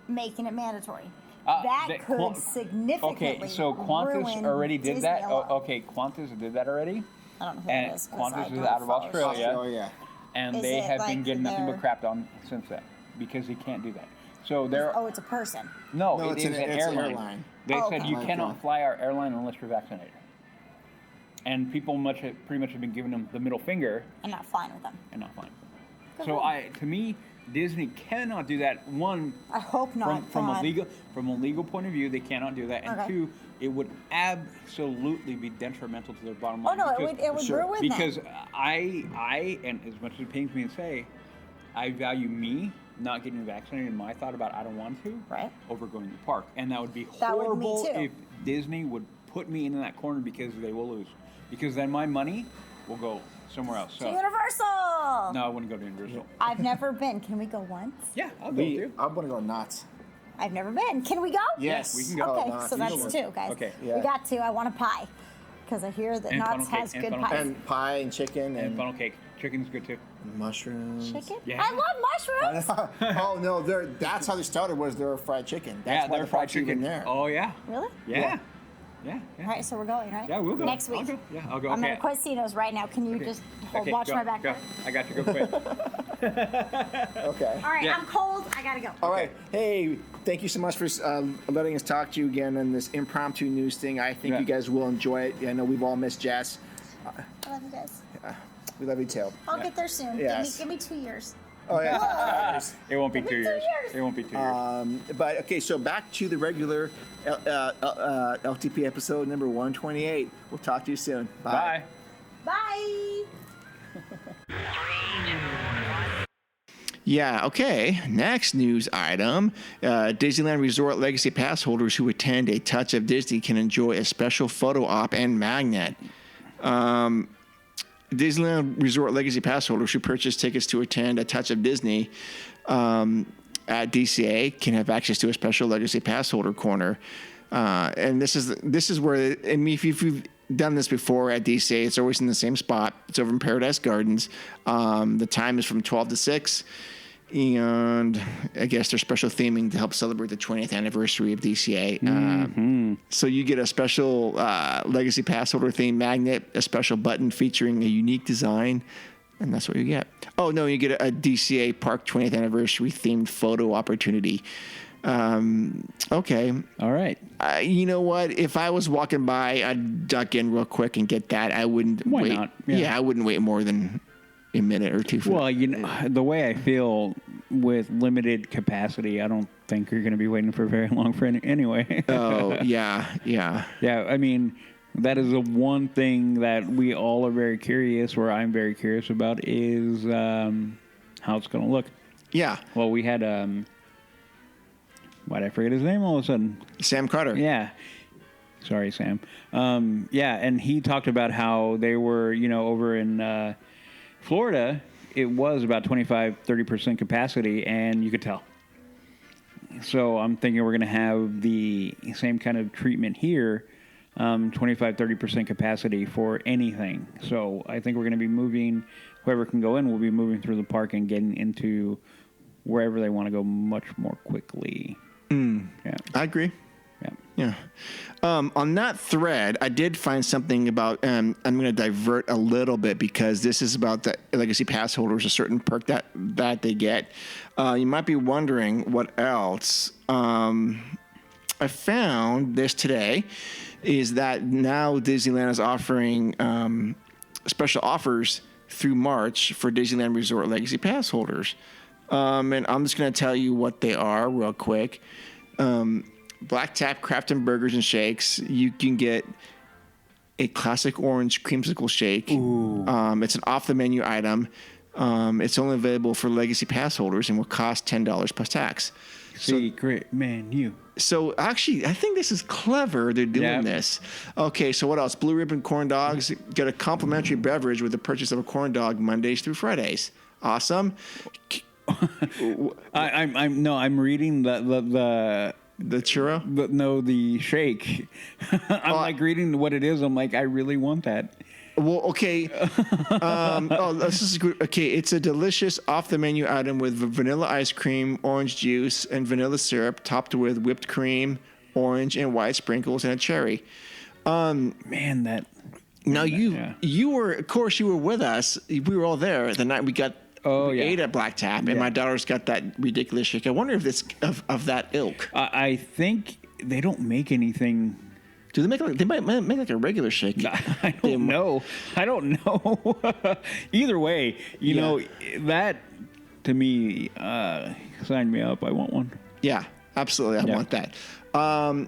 Speaker 8: making it mandatory? That could
Speaker 6: Qu-
Speaker 8: significantly
Speaker 6: Okay, so Qantas
Speaker 8: ruin
Speaker 6: already did that.
Speaker 8: Disney a lot.
Speaker 6: Okay, Qantas did that already.
Speaker 8: I don't know who
Speaker 6: And
Speaker 8: that is. 'Cause I
Speaker 6: Qantas is
Speaker 8: don't
Speaker 6: out of
Speaker 8: follow
Speaker 6: Australia.
Speaker 9: Australia.
Speaker 6: And
Speaker 8: Is
Speaker 6: they
Speaker 8: it
Speaker 6: have been
Speaker 8: like
Speaker 6: getting nothing but
Speaker 8: they're-
Speaker 6: crapped on since then, because he can't do that. So they're
Speaker 8: Oh, it's a person.
Speaker 6: no,
Speaker 9: No,
Speaker 6: it
Speaker 9: it's
Speaker 6: is
Speaker 9: an
Speaker 6: an airline. They
Speaker 8: Oh,
Speaker 6: said
Speaker 8: okay.
Speaker 6: you
Speaker 9: Okay.
Speaker 6: cannot fly our airline unless you're vaccinated. And people pretty much have been giving them the middle finger
Speaker 8: I'm not flying with them.
Speaker 6: and not flying.
Speaker 8: Go
Speaker 6: So
Speaker 8: ahead.
Speaker 6: to me, Disney cannot do that. One,
Speaker 8: I hope not.
Speaker 6: from a
Speaker 8: God.
Speaker 6: legal point of view, they cannot do that. And
Speaker 8: Okay.
Speaker 6: two, it would absolutely be detrimental to their bottom
Speaker 8: Oh
Speaker 6: line.
Speaker 8: no,
Speaker 6: because-
Speaker 8: it would
Speaker 9: Sure.
Speaker 8: ruin
Speaker 6: because
Speaker 8: them.
Speaker 6: I, and as much as it pains me to say, I value me not getting vaccinated in my thought about I don't want to,
Speaker 8: Right.
Speaker 6: over going to the park. And that would be
Speaker 8: That would me
Speaker 6: horrible
Speaker 8: too.
Speaker 6: if Disney would put me into that corner, because they will lose. Because then my money will go somewhere else. So
Speaker 8: Universal.
Speaker 6: no, I wouldn't go to Universal.
Speaker 8: I've never been. Can we go once?
Speaker 6: Yeah, I'll go with you.
Speaker 9: I'm going to go nuts.
Speaker 8: I've never been. Can we go?
Speaker 9: Yes.
Speaker 6: we can go.
Speaker 8: Okay,
Speaker 9: Knott's.
Speaker 8: so that's
Speaker 9: Easily.
Speaker 8: two, guys.
Speaker 6: Okay.
Speaker 9: Yeah.
Speaker 8: We got two. I want a pie. Because I hear that
Speaker 6: And
Speaker 8: Knott's
Speaker 6: funnel cake,
Speaker 8: has
Speaker 6: and
Speaker 8: good
Speaker 6: funnel
Speaker 8: pies.
Speaker 6: cake.
Speaker 9: And pie and chicken
Speaker 6: And
Speaker 9: and
Speaker 6: funnel cake. Chicken's good too.
Speaker 9: mushrooms.
Speaker 8: Chicken?
Speaker 6: Yeah.
Speaker 8: I love mushrooms.
Speaker 9: Oh no, that's how they started. Was their fried chicken? That's
Speaker 6: Yeah,
Speaker 9: why
Speaker 6: they're
Speaker 9: the
Speaker 6: fried
Speaker 9: park's even
Speaker 6: chicken.
Speaker 9: there.
Speaker 6: Oh yeah.
Speaker 8: Really?
Speaker 6: Yeah. Yeah.
Speaker 8: All right, so we're going, right?
Speaker 6: Yeah, we'll go.
Speaker 8: Next
Speaker 6: I'll
Speaker 8: week.
Speaker 6: go. Yeah, I'll go.
Speaker 8: I'm
Speaker 6: Okay.
Speaker 8: going to Questinos right now. Can you
Speaker 6: Okay.
Speaker 8: just
Speaker 6: Okay,
Speaker 8: watch
Speaker 6: go,
Speaker 8: my back?
Speaker 6: Go. I got you. Go quick.
Speaker 9: Okay.
Speaker 8: All right,
Speaker 6: Yeah.
Speaker 8: I'm cold. I got to go.
Speaker 9: All right. Hey, thank you so much for letting us talk to you again on this impromptu news thing. I think
Speaker 6: Yeah.
Speaker 9: you guys will enjoy it. I know we've all missed Jess.
Speaker 8: I love you guys.
Speaker 9: We love you too.
Speaker 8: I'll get there soon.
Speaker 9: Yes.
Speaker 8: Give me 2 years.
Speaker 9: Oh yeah.
Speaker 6: It won't be 2 years.
Speaker 8: years.
Speaker 6: It won't be 2 years.
Speaker 9: But okay, so back to the regular LTP episode number 128. We'll talk to you soon.
Speaker 6: Bye.
Speaker 8: Bye.
Speaker 3: Yeah, okay. Next news item. Disneyland Resort Legacy Pass holders who attend A Touch of Disney can enjoy a special photo op and magnet. Disneyland Resort Legacy Pass holders who purchase tickets to attend A Touch of Disney at DCA can have access to a special Legacy Pass holder corner. And this is where, I mean, if you've done this before at DCA, it's always in the same spot. It's over in Paradise Gardens. The time is from 12 to 6. And I guess there's special theming to help celebrate the 20th anniversary of DCA. So you get a special Legacy Pass holder theme magnet, a special button featuring a unique design, and that's what you get. Oh, no, you get a DCA Park 20th anniversary themed photo opportunity. Okay.
Speaker 6: All right.
Speaker 3: You know what? If I was walking by, I'd duck in real quick and get that. I wouldn't
Speaker 6: Why
Speaker 3: wait.
Speaker 6: not?
Speaker 3: Yeah, I wouldn't wait more than a minute or two.
Speaker 6: Well, the way I feel with limited capacity, I don't think you're going to be waiting for very long for anyway.
Speaker 3: Oh, yeah.
Speaker 6: Yeah, I mean, that is the one thing that we all are very curious, or I'm very curious about, is how it's going to look.
Speaker 3: Yeah.
Speaker 6: Well, we had, why'd I forget his name all of a sudden?
Speaker 3: Sam Carter.
Speaker 6: Yeah. Sorry, Sam. Yeah, and he talked about how they were, over in Florida, it was about 25-30% capacity, and you could tell. So I'm thinking we're going to have the same kind of treatment here, 25-30% capacity for anything. So I think we're going to be moving, whoever can go in will be moving through the park and getting into wherever they want to go much more quickly. Yeah,
Speaker 3: I agree.
Speaker 6: Yeah.
Speaker 3: On that thread, I did find something about, I'm going to divert a little bit because this is about the Legacy Pass holders, a certain perk that they get. You might be wondering what else. I found this today is that now Disneyland is offering special offers through March for Disneyland Resort Legacy Pass holders. And I'm just going to tell you what they are real quick. Black Tap Craftin' Burgers and Shakes. You can get a classic orange creamsicle shake. It's an off-the-menu item. It's only available for Legacy Pass holders and will cost $10 plus tax.
Speaker 6: Secret menu.
Speaker 3: So actually, I think this is clever. They're doing this. Okay, so what else? Blue Ribbon Corn Dogs. Get a complimentary beverage with the purchase of a corn dog Mondays through Fridays. Awesome.
Speaker 6: I'm reading
Speaker 3: the churro?
Speaker 6: The shake. I'm reading what it is. I'm like, I really want that.
Speaker 3: Well, okay. This is good. Okay, it's a delicious off-the-menu item with vanilla ice cream, orange juice, and vanilla syrup, topped with whipped cream, orange and white sprinkles, and a cherry.
Speaker 6: Man, that.
Speaker 3: Now you were, of course, you were with us. We were all there the night we ate at Black Tap, and my daughter's got that ridiculous shake. I wonder if it's of that ilk.
Speaker 6: I think they don't make anything.
Speaker 3: Do they make they might make like a regular shake?
Speaker 6: I don't know. Either way, you know, that to me, sign me up. I want one.
Speaker 3: Yeah, absolutely. I want that.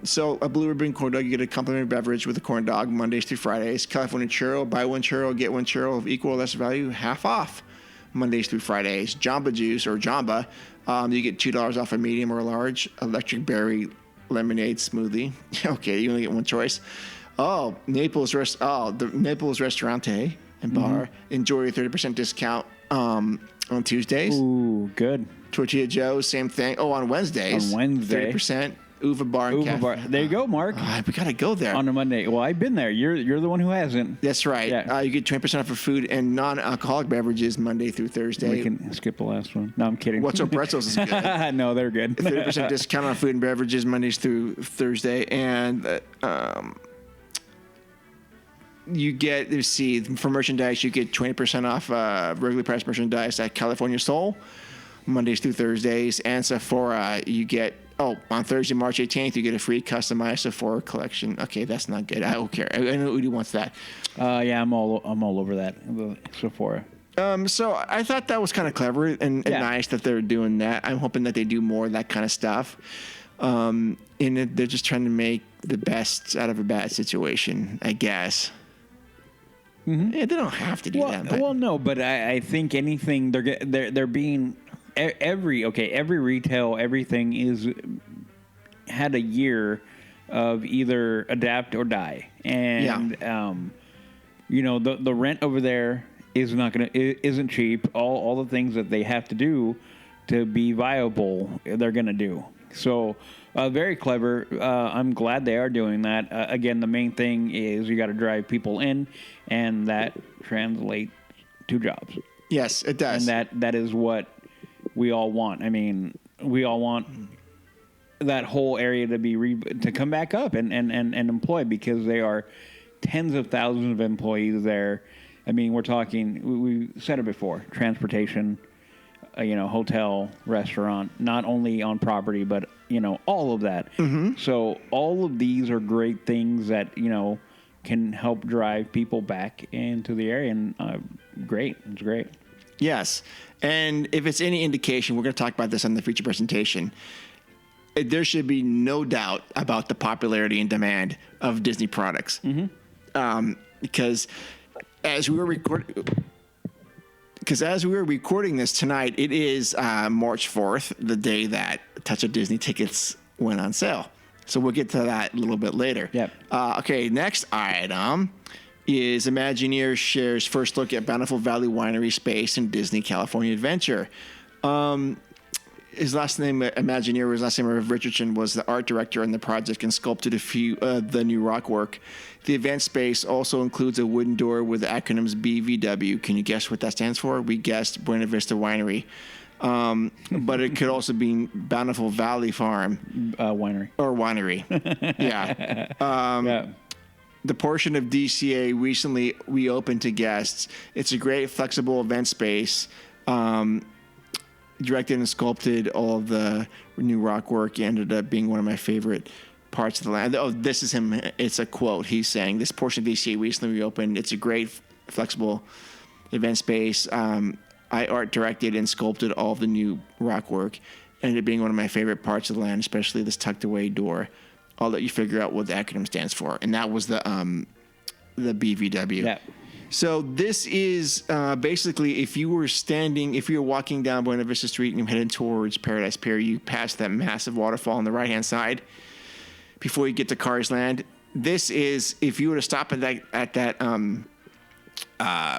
Speaker 3: So a Blue Ribbon corn dog, you get a complimentary beverage with a corn dog Mondays through Fridays. California churro, buy one churro, get one churro of equal or less value, half off. Mondays through Fridays. Jamba Juice or Jamba, you get $2 off a medium or a large. Electric Berry Lemonade Smoothie. Okay, you only get one choice. The Naples Restaurante and Bar. Enjoy your 30% discount on Tuesdays.
Speaker 6: Ooh, good.
Speaker 3: Tortilla Joe's, same thing. On Wednesdays.
Speaker 6: 30%.
Speaker 3: Uva Bar and Cafe.
Speaker 6: There you go, Mark.
Speaker 3: We got to go there.
Speaker 6: On a Monday. Well, I've been there. You're the one who hasn't.
Speaker 3: That's right.
Speaker 6: Yeah.
Speaker 3: You get 20% off for food and non-alcoholic beverages Monday through Thursday.
Speaker 6: We can skip the last one. No, I'm kidding.
Speaker 3: What's Up Pretzels is good.
Speaker 6: No, they're good.
Speaker 3: 30% discount on food and beverages Mondays through Thursday. And you get, for merchandise, you get 20% off regular price merchandise at California Soul Mondays through Thursdays. And Sephora, you get on Thursday, March 18th, you get a free customized Sephora collection. Okay, that's not good. I don't care. I know Udi wants that.
Speaker 6: Yeah, I'm all over that. The Sephora.
Speaker 3: So I thought that was kind of clever and nice that they're doing that. I'm hoping that they do more of that kind of stuff. And they're just trying to make the best out of a bad situation, I guess. Mm-hmm. Yeah, they don't have to do that. But.
Speaker 6: Well, no, but I think anything they're being. Every retail, everything had a year of either adapt or die, and the rent over there isn't cheap. All the things that they have to do to be viable, they're gonna do. So very clever. I'm glad they are doing that. Again, the main thing is you got to drive people in, and that translates to jobs.
Speaker 3: Yes, it does.
Speaker 6: And that is what we all want. I mean, we all want that whole area to be to come back up and employ, because they are tens of thousands of employees there. I mean, we're talking, we said it before, transportation, hotel, restaurant, not only on property, but, all of that. So all of these are great things that, can help drive people back into the area. And great. It's great.
Speaker 3: Yes. And if it's any indication, we're going to talk about this on the feature presentation. There should be no doubt about the popularity and demand of Disney products. Because as we were recording this tonight, it is March 4th, the day that Touch of Disney tickets went on sale. So we'll get to that a little bit later.
Speaker 6: Yep.
Speaker 3: Okay, next item is Imagineer shares first look at Bountiful Valley Winery space in Disney California Adventure. His last name, Imagineer, his last name of Richardson, was the art director on the project and sculpted a few the new rock work. The event space also includes a wooden door with the acronyms BVW. Can you guess what that stands for? We guessed Buena Vista Winery. But it could also be Bountiful Valley Farm.
Speaker 6: Winery.
Speaker 3: Or Winery. Yeah.
Speaker 6: Yeah.
Speaker 3: The portion of DCA recently reopened to guests. It's a great flexible event space. Directed and sculpted all of the new rock work. It ended up being one of my favorite parts of the land. Oh, this is him. It's a quote. He's saying, this portion of DCA recently reopened. It's a great flexible event space. I art directed and sculpted all of the new rock work. Ended up being one of my favorite parts of the land, especially this tucked away door. I'll let you figure out what the acronym stands for. And that was the BVW.
Speaker 6: Yeah.
Speaker 3: So this is basically, if you were walking down Buena Vista Street and you're heading towards Paradise Pier, you pass that massive waterfall on the right-hand side before you get to Cars Land. This is, if you were to stop at that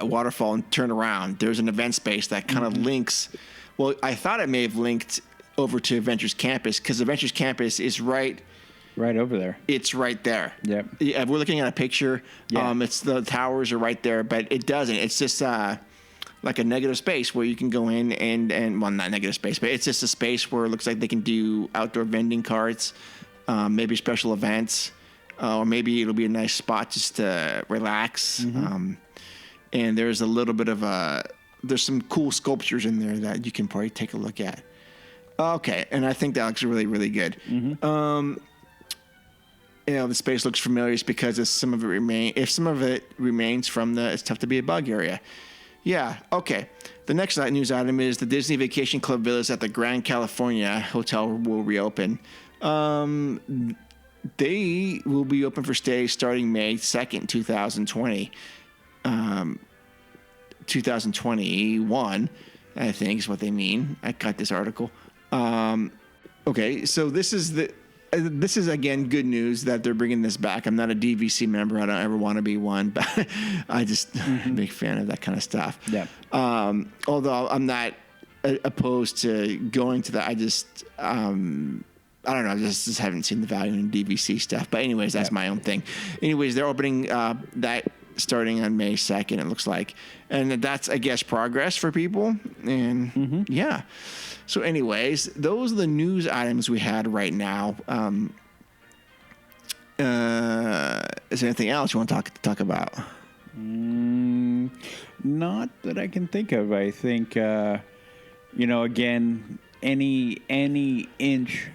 Speaker 3: waterfall and turn around, there's an event space that kind of links. Well, I thought it may have linked over to Adventures Campus, because Adventures Campus is right
Speaker 6: over there.
Speaker 3: It's right there.
Speaker 6: Yep.
Speaker 3: Yeah, we're looking at a picture.
Speaker 6: Yeah.
Speaker 3: It's the towers are right there, but it doesn't. It's just like a negative space where you can go in and well, not negative space, but it's just a space where it looks like they can do outdoor vending carts, maybe special events, or maybe it'll be a nice spot just to relax. And there's a little bit of there's some cool sculptures in there that you can probably take a look at. Okay, and I think that looks really, really good. The space looks familiar because if some of it remains from the It's Tough to Be a Bug area. Yeah, okay. The next news item is the Disney Vacation Club Villas at the Grand California Hotel will reopen. They will be open for stay starting May 2nd, 2020. 2021, I think is what they mean. I got this article. Okay, so this is again good news that they're bringing this back. I'm not a DVC member. I don't ever want to be one, but I just I'm a big fan of that kind of stuff.
Speaker 6: Yeah.
Speaker 3: Although I'm not opposed to going to that. I just I don't know. I just haven't seen the value in DVC stuff. But anyways, that's my own thing. Anyways, they're opening that starting on May 2nd. It looks like, and that's, I guess, progress for people. And yeah. So anyways, those are the news items we had right now. Is there anything else you want to talk about?
Speaker 6: Not that I can think of. I think, again, any inch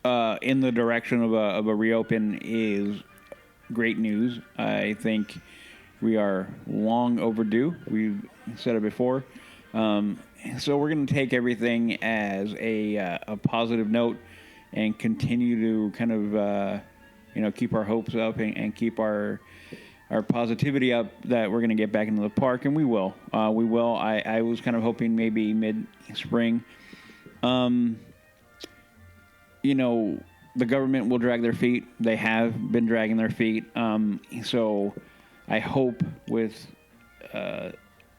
Speaker 6: in the direction of a reopen is great news. I think we are long overdue. We've said it before. So we're going to take everything as a positive note and continue to kind of, keep our hopes up and keep our positivity up that we're going to get back into the park, and we will. We will. I was kind of hoping maybe mid-spring. The government will drag their feet. They have been dragging their feet. So I hope with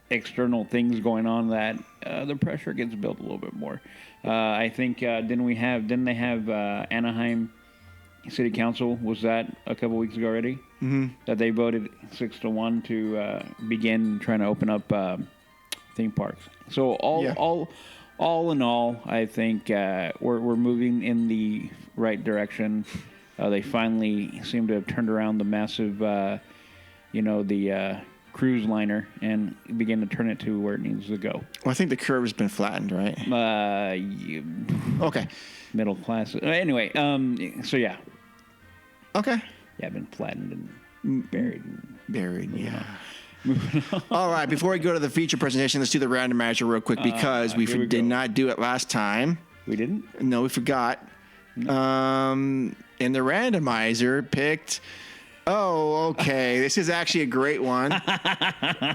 Speaker 6: external things going on that the pressure gets built a little bit more. I think didn't they have Anaheim City Council, was that a couple weeks ago already? That they voted 6-1 to begin trying to open up theme parks. So all all in all, I think we're moving in the right direction. They finally seem to have turned around the massive, the cruise liner and begin to turn it to where it needs to go.
Speaker 3: Well, I think the curve has been flattened, right? Okay.
Speaker 6: Middle class. Anyway, so yeah.
Speaker 3: Okay.
Speaker 6: Yeah, been flattened and buried.
Speaker 3: Yeah. All right. Before we go to the feature presentation, let's do the randomizer real quick because we did not do it last time.
Speaker 6: We didn't?
Speaker 3: No, we forgot. And the randomizer picked. Oh, okay. This is actually a great one.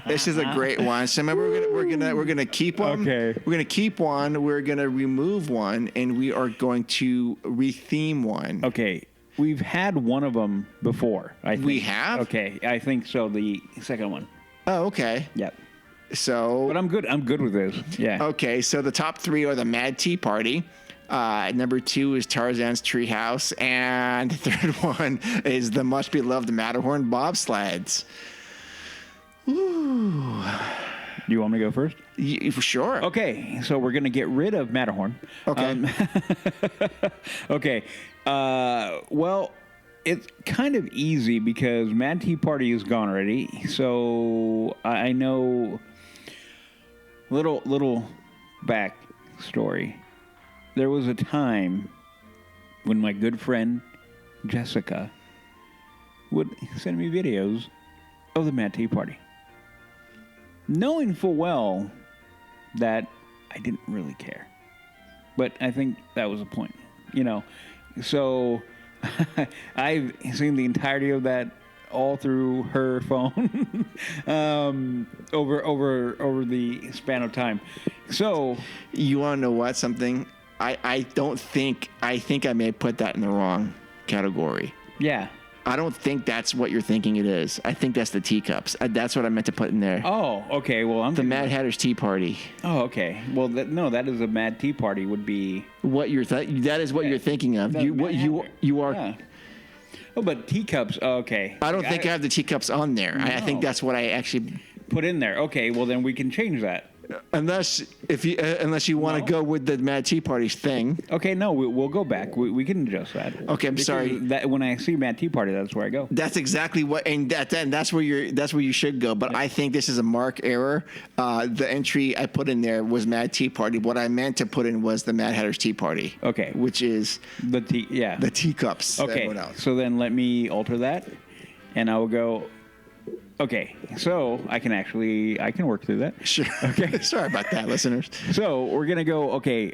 Speaker 3: This is a great one. So remember, we're gonna keep one.
Speaker 6: Okay.
Speaker 3: We're gonna keep one. We're gonna remove one, and we are going to retheme one.
Speaker 6: Okay. We've had one of them before. I think.
Speaker 3: We have.
Speaker 6: Okay, I think so. The second one.
Speaker 3: Oh, okay.
Speaker 6: Yep.
Speaker 3: So.
Speaker 6: But I'm good. I'm good with this. Yeah.
Speaker 3: Okay. So the top three are the Mad Tea Party. Number 2 is Tarzan's Treehouse, and the third one is the much-beloved Matterhorn bobsleds. Ooh.
Speaker 6: Do you want me to go first?
Speaker 3: Sure.
Speaker 6: Okay, so we're going to get rid of Matterhorn.
Speaker 3: Okay.
Speaker 6: Okay. Well, it's kind of easy because Mad Tea Party is gone already. So I know little back story. There was a time when my good friend Jessica would send me videos of the Mad Tea Party, knowing full well that I didn't really care. But I think that was the point, So I've seen the entirety of that all through her phone over the span of time. So
Speaker 3: you want to know what? Something I think I may put that in the wrong category.
Speaker 6: Yeah.
Speaker 3: I don't think that's what you're thinking it is. I think that's the teacups. That's what I meant to put in there.
Speaker 6: Oh, okay. Well, I'm
Speaker 3: the Mad Hatter's Tea Party.
Speaker 6: Oh, okay. Well, that is a Mad Tea Party. Would be
Speaker 3: what you're that is what you're thinking of. You are.
Speaker 6: Yeah. Oh, but teacups. Okay.
Speaker 3: I don't think I have the teacups on there. No. I think that's what I actually
Speaker 6: put in there. Okay. Well, then we can change that.
Speaker 3: Unless you want to go with the Mad Tea Party thing.
Speaker 6: Okay, no, we'll go back. We can adjust that.
Speaker 3: Okay, I'm sorry.
Speaker 6: That when I see Mad Tea Party, that's where I go.
Speaker 3: That's exactly what, and that's where you should go. But I think this is a mark error. The entry I put in there was Mad Tea Party. What I meant to put in was the Mad Hatter's Tea Party.
Speaker 6: Okay,
Speaker 3: which is
Speaker 6: the
Speaker 3: teacups.
Speaker 6: Okay, so then let me alter that, and I will go. Okay, so I can work through that.
Speaker 3: Sure.
Speaker 6: Okay.
Speaker 3: Sorry about that, listeners.
Speaker 6: So we're going to go, okay,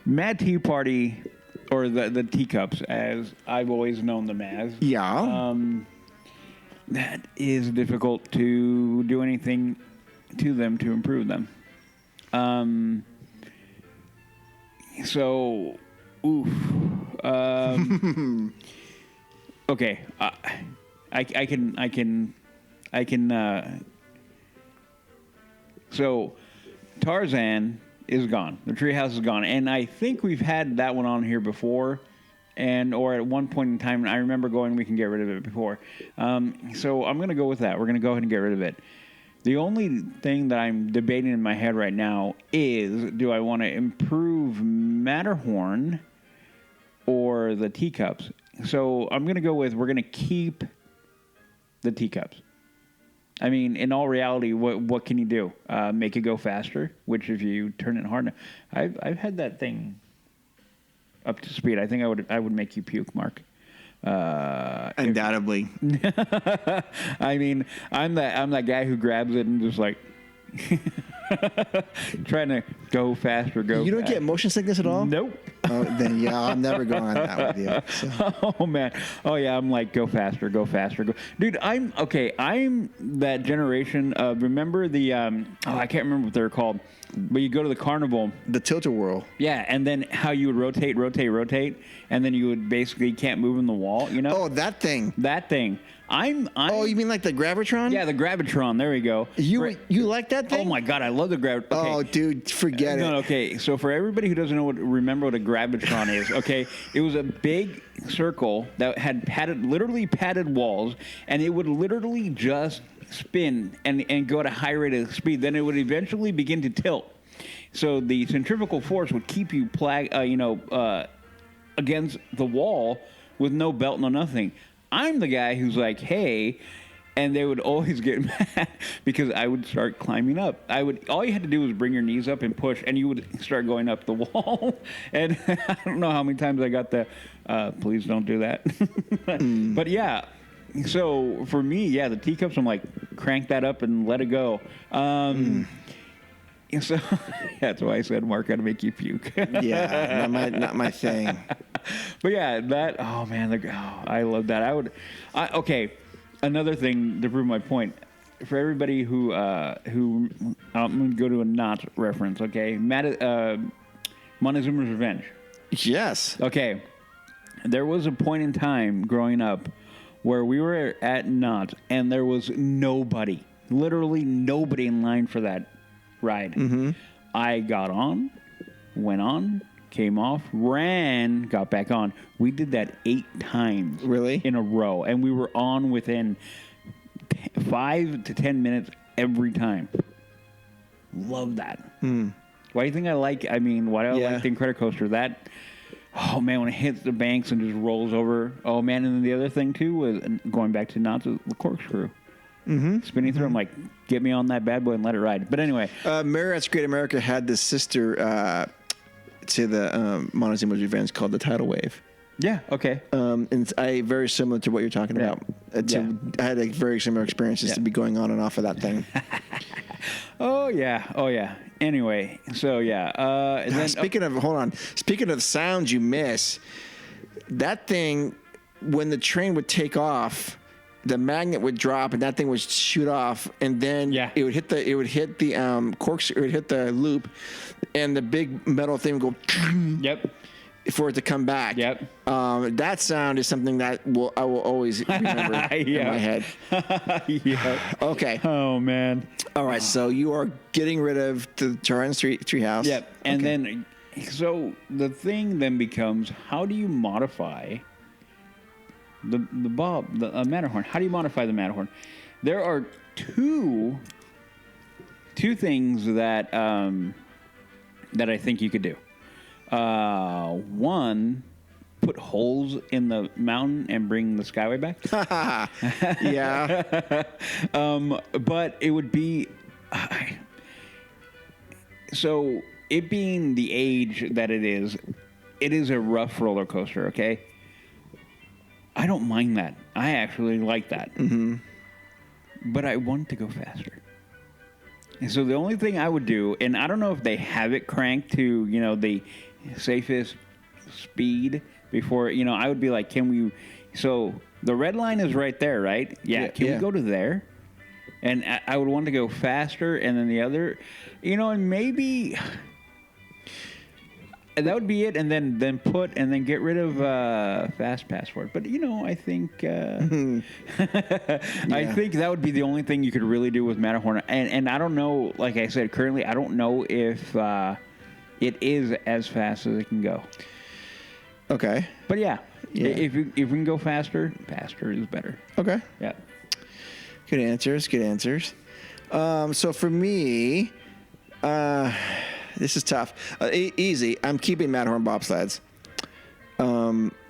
Speaker 6: Mad Tea Party, or the teacups, as I've always known them as.
Speaker 3: Yeah.
Speaker 6: That is difficult to do anything to them to improve them. So, oof. Okay. I can. So, Tarzan is gone. The treehouse is gone, and I think we've had that one on here before, or at one point in time, I remember going, we can get rid of it before. So I'm going to go with that. We're going to go ahead and get rid of it. The only thing that I'm debating in my head right now is, do I want to improve Matterhorn or the teacups? So I'm going to go with, we're going to keep the teacups. I mean, in all reality, what can you do? Make it go faster, which if you turn it hard, I've had that thing up to speed. I think I would make you puke, Mark.
Speaker 3: Undoubtedly.
Speaker 6: I mean, I'm that guy who grabs it and just like trying to go faster.
Speaker 3: You don't get motion sickness at all?
Speaker 6: Nope.
Speaker 3: Oh, then yeah, I'm never going on that with you. So.
Speaker 6: Oh man. Oh yeah, I'm like go faster. Dude, I'm that generation of, remember the I can't remember what they're called, but you go to the carnival,
Speaker 3: the tilt-a-whirl.
Speaker 6: Yeah, and then how you would rotate, and then you would basically can't move in the wall, you know?
Speaker 3: Oh, that thing.
Speaker 6: Oh,
Speaker 3: you mean like the Gravitron?
Speaker 6: Yeah, the Gravitron. There we go.
Speaker 3: You like that thing?
Speaker 6: Oh my God, I love the Gravitron. Okay.
Speaker 3: Oh, dude, forget it.
Speaker 6: No, okay. So for everybody who doesn't remember what a Gravitron is, okay, it was a big circle that had literally padded walls, and it would literally just spin and go at a high rate of speed, then it would eventually begin to tilt. So the centrifugal force would keep you against the wall with no belt, no nothing. I'm the guy who's like, hey, and they would always get mad because I would start climbing up. All you had to do was bring your knees up and push, and you would start going up the wall. And I don't know how many times I got the, please don't do that. But yeah, so for me, yeah, the teacups, I'm like, crank that up and let it go. And so that's why I said, Mark, got to make you puke.
Speaker 3: Yeah, not my thing.
Speaker 6: But yeah, I love that. Okay. Another thing to prove my point, for everybody who I'm going to go to a not reference, okay? Montezuma's Revenge.
Speaker 3: Yes.
Speaker 6: Okay. There was a point in time growing up where we were at Knott, and there was nobody, literally nobody in line for that ride. Mm-hmm. I got on, went on, came off, ran, got back on. We did that 8 times.
Speaker 3: Really?
Speaker 6: In a row. And we were on within 5 to 10 minutes every time. Love that. Why do you think why do I like the Incredicoaster? That, oh man, when it hits the banks and just rolls over. Oh man, and then the other thing too was, going back to Knott's, the corkscrew. Mm-hmm. Spinning through, I'm like, get me on that bad boy and let it ride. But anyway.
Speaker 3: Marriott's Great America had this sister to the Montezuma's Revenge called the Tidal Wave.
Speaker 6: Yeah, okay.
Speaker 3: And it's very similar to what you're talking about. I had a very similar experiences to be going on and off of that thing.
Speaker 6: Oh, yeah. Anyway, so yeah. And then,
Speaker 3: speaking of sounds you miss, that thing, when the train would take off, the magnet would drop and that thing would shoot off, and then it would hit the corks, it would hit the loop, and the big metal thing would go. Yep. For it to come back. Yep. That sound is something that I will always remember in my head. Okay.
Speaker 6: Oh man.
Speaker 3: All right. So you are getting rid of the Tarzan's treehouse.
Speaker 6: Yep. And then, so the thing then becomes, how do you modify the Matterhorn? How do you modify the Matterhorn? There are two things that I think you could do. One, put holes in the mountain and bring the Skyway back.
Speaker 3: Yeah.
Speaker 6: But it would be so, it being the age that it is a rough roller coaster. Okay. I don't mind that. I actually like that. Mm-hmm. But I want to go faster. And so the only thing I would do, and I don't know if they have it cranked to, the safest speed before, I would be like, can we, so the red line is right there, right? Yeah. Can we go to there? And I would want to go faster, and then the other, and maybe that would be it, and then get rid of Fast Passport. But I think I think that would be the only thing you could really do with Matterhorn. And I don't know, like I said, currently I don't know if it is as fast as it can go.
Speaker 3: Okay.
Speaker 6: But yeah. If we can go faster is better.
Speaker 3: Okay.
Speaker 6: Yeah.
Speaker 3: Good answers. So for me, this is tough. Easy. I'm keeping Matterhorn bobsleds.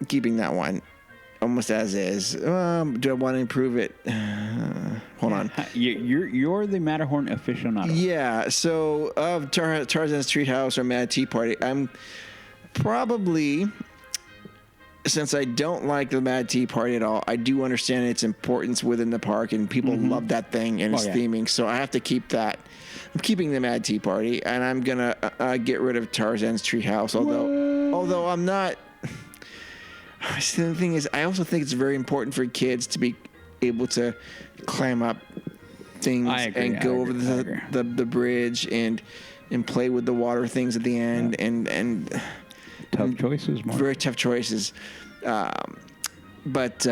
Speaker 3: Keeping that one almost as is. Do I want to improve it? Hold on.
Speaker 6: You're the Matterhorn aficionado.
Speaker 3: Yeah. So of Tarzan's Treehouse or Mad Tea Party, I'm probably, since I don't like the Mad Tea Party at all, I do understand its importance within the park, and people love that thing and its theming. So I have to keep that. I'm keeping the Mad Tea Party, and I'm gonna get rid of Tarzan's Treehouse. Although I'm not. The thing is, I also think it's very important for kids to be able to climb up things and go over the bridge and play with the water things at the end and
Speaker 6: tough choices, Mark.
Speaker 3: Very tough choices. But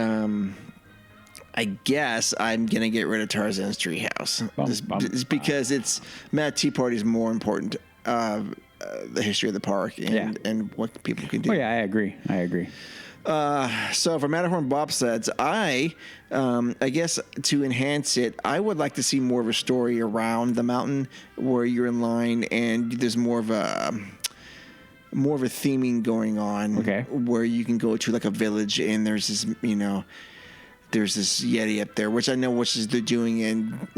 Speaker 3: I guess I'm going to get rid of Tarzan's Treehouse. Just because it's Mad Tea Party is more important, the history of the park and what people can do.
Speaker 6: Oh, yeah, I agree.
Speaker 3: So for Matterhorn bobsleds, I guess to enhance it, I would like to see more of a story around the mountain where you're in line and there's more of a theming going on.
Speaker 6: Okay.
Speaker 3: Where you can go to like a village and there's this, there's this Yeti up there, which I know they're doing in,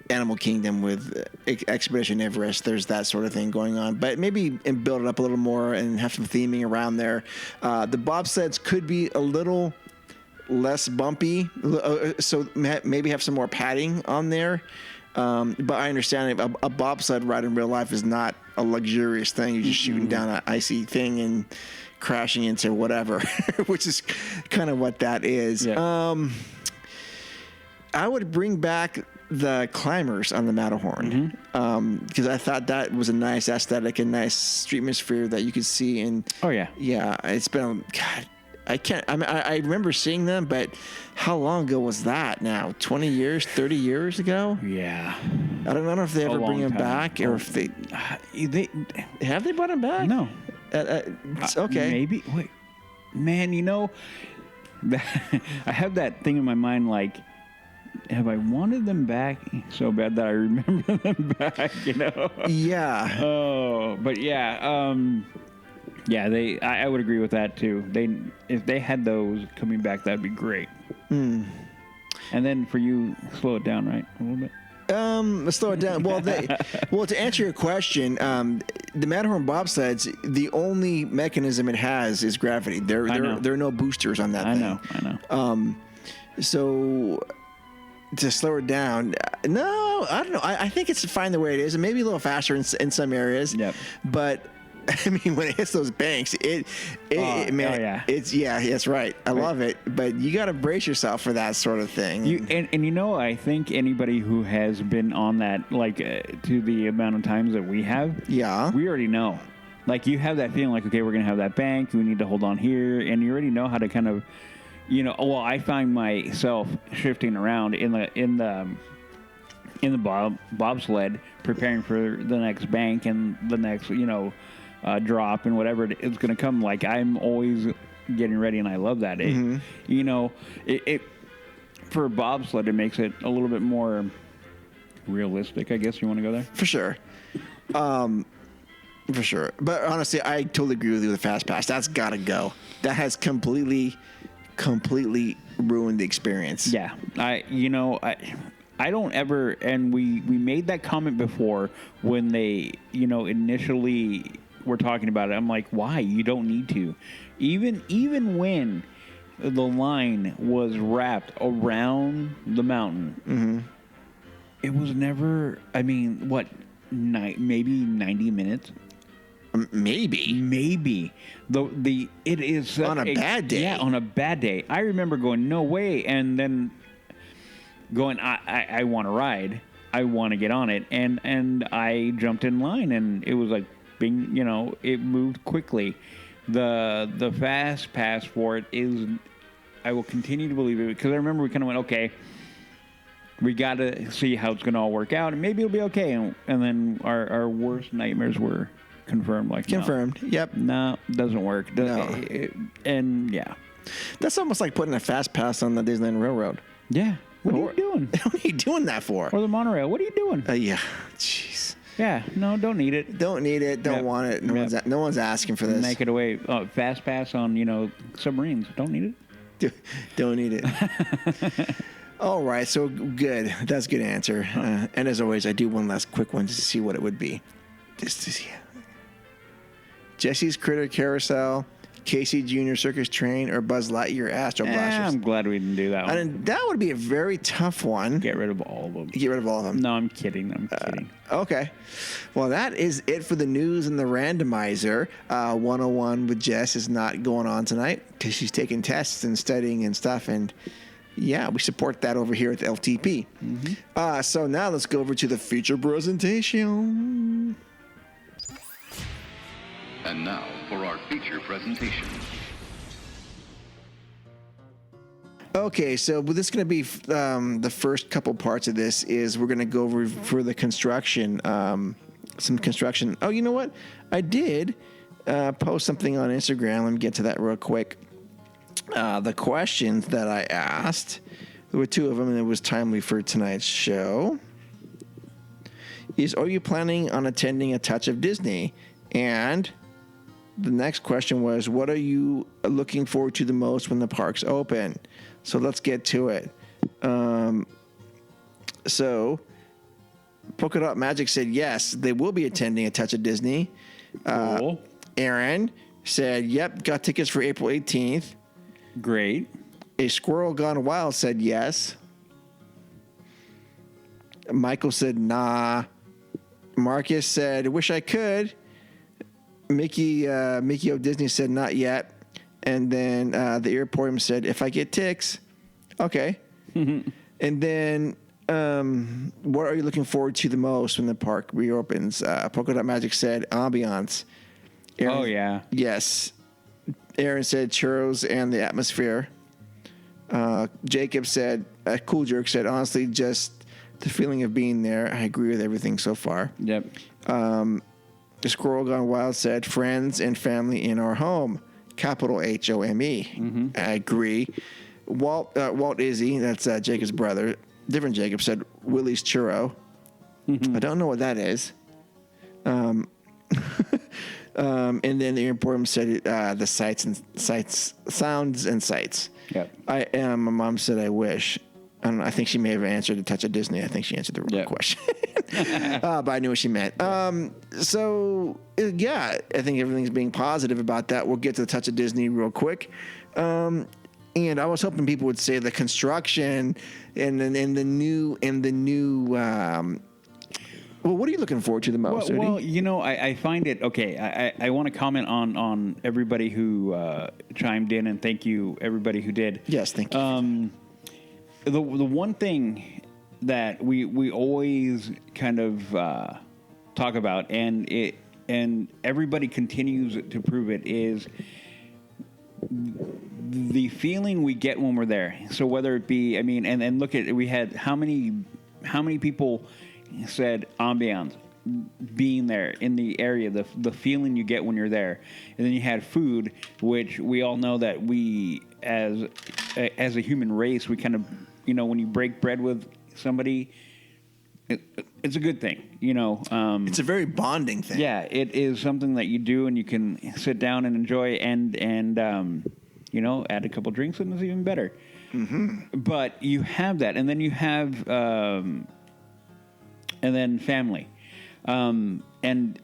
Speaker 3: Animal Kingdom with Expedition Everest. There's that sort of thing going on, but maybe build it up a little more and have some theming around there. The bobsleds could be a little less bumpy, so maybe have some more padding on there. But I understand a bobsled ride in real life is not a luxurious thing. You're just shooting down an icy thing and crashing into whatever, which is kind of what that is.
Speaker 6: Yeah.
Speaker 3: I would bring back the climbers on the Matterhorn because I thought that was a nice aesthetic and nice streetmosphere that you could see. And it's been I remember seeing them, but how long ago was that now? 20 years, 30 years ago?
Speaker 6: Yeah.
Speaker 3: I don't know if they ever bring them back or if they have they brought them back?
Speaker 6: No.
Speaker 3: Okay.
Speaker 6: Maybe. Wait, man, I have that thing in my mind like, have I wanted them back so bad that I remember them back,
Speaker 3: Yeah.
Speaker 6: Oh, but yeah. I would agree with that too. If they had those coming back, that'd be great. And then for you, slow it down, right? A little bit.
Speaker 3: Let's slow it down. Well, to answer your question, the Matterhorn bobsleds, the only mechanism it has is gravity. There are no boosters on that thing.
Speaker 6: I know.
Speaker 3: So to slow it down, no, I don't know. I think it's fine the way it is, and maybe a little faster in some areas.
Speaker 6: Yep.
Speaker 3: But I mean, when it hits those banks, that's right. I love it, but you got to brace yourself for that sort of thing.
Speaker 6: I think anybody who has been on that, like to the amount of times that we have, we already know. Like you have that feeling, like okay, we're gonna have that bank. We need to hold on here, and you already know how to kind of, I find myself shifting around in the bobsled, preparing for the next bank and the next, drop and whatever it's going to come. Like I'm always getting ready, and I love that. It for a bobsled, it makes it a little bit more realistic. I guess you want to go there
Speaker 3: for sure. For sure. But honestly, I totally agree with you with the fast pass. That's got to go. That has completely ruined the experience.
Speaker 6: Yeah. I don't ever, and we made that comment before when they, initially were talking about it. I'm like, why? You don't need to. Even when the line was wrapped around the mountain, it was never, maybe 90 minutes? Maybe. It is
Speaker 3: on a bad day.
Speaker 6: Yeah, on a bad day. I remember going, no way, and then going, I want to ride. I want to get on it, and I jumped in line, and it was like, bing, it moved quickly. The fast pass for it is, I will continue to believe it because I remember we kind of went, okay, we got to see how it's going to all work out, and maybe it'll be okay. And then our worst nightmares were confirmed.
Speaker 3: Confirmed.
Speaker 6: No,
Speaker 3: yep.
Speaker 6: No, doesn't work.
Speaker 3: No.
Speaker 6: And yeah,
Speaker 3: that's almost like putting a fast pass on the Disneyland Railroad.
Speaker 6: Yeah. What are you doing?
Speaker 3: What are you doing that for?
Speaker 6: Or the monorail. What are you doing?
Speaker 3: Yeah. Jeez.
Speaker 6: Yeah. No, don't need it.
Speaker 3: Don't need it. Don't want it. No one's asking for this.
Speaker 6: Make it away. Fast pass on, submarines. Don't need it.
Speaker 3: Don't need it. All right. So good. That's a good answer. And as always, I do one last quick one just to see what it would be. Just to see. Jesse's Critter Carousel, Casey Jr. Circus Train, or Buzz Lightyear Astro Blasters.
Speaker 6: I'm glad we didn't do that one.
Speaker 3: And that would be a very tough one.
Speaker 6: Get rid of all of them. No, I'm kidding.
Speaker 3: Okay. Well, that is it for the news and the randomizer. 101 with Jess is not going on tonight because she's taking tests and studying and stuff. And yeah, we support that over here at the LTP. So now let's go over to the feature presentation.
Speaker 2: And now for our feature presentation.
Speaker 3: Okay, so this is going to be the first couple parts of this is we're going to go over for the construction, some construction. Oh, you know what? I did post something on Instagram. Let me get to that real quick. The questions that I asked, there were 2 of them, and it was timely for tonight's show. Are you planning on attending a Touch of Disney? And the next question was, what are you looking forward to the most when the parks open? So let's get to it. So Polka Dot Magic said yes, they will be attending a Touch of Disney.
Speaker 6: Cool.
Speaker 3: Aaron said, yep, got tickets for April 18th.
Speaker 6: Great.
Speaker 3: A Squirrel Gone Wild said yes. Michael said nah. Marcus said, wish I could. Mickey O. Disney said not yet. And then the Earporium said, if I get ticks. Okay. And then what are you looking forward to the most when the park reopens? Polka Dot Magic said ambiance. Aaron,
Speaker 6: Oh, yeah.
Speaker 3: Yes. Aaron said churros and the atmosphere. Jacob said, Cool Jerk said, honestly, just the feeling of being there. I agree with everything so far.
Speaker 6: Yep.
Speaker 3: The Squirrel Gone Wild said, friends and family in our home. Capital HOME. I agree. Walt Izzy, that's Jacob's brother, different Jacob, said Willie's Churro. I don't know what that is. And then the Emporium said the sounds and sights.
Speaker 6: Yep.
Speaker 3: My mom said I wish. I don't know. I think she may have answered a Touch of Disney. I think she answered the wrong question. But I knew what she meant. So, yeah, I think everything's being positive about that. We'll get to the Touch of Disney real quick. And I was hoping people would say the construction and the new. Well, what are you looking forward to the most?
Speaker 6: Well, I find it okay. I want to comment on everybody who chimed in, and thank you everybody who did.
Speaker 3: Yes, thank you.
Speaker 6: The one thing that we always kind of talk about, and everybody continues to prove it, is the feeling we get when we're there. So whether it be, and look at, we had how many people said ambiance, being there in the area, the feeling you get when you're there. And then you had food, which we all know that we as a human race, we kind of, when you break bread with somebody, it's a good thing, it's
Speaker 3: a very bonding thing.
Speaker 6: Yeah, it is something that you do, and you can sit down and enjoy, and add a couple drinks, and it's even better. But you have that, and then you have and then family, and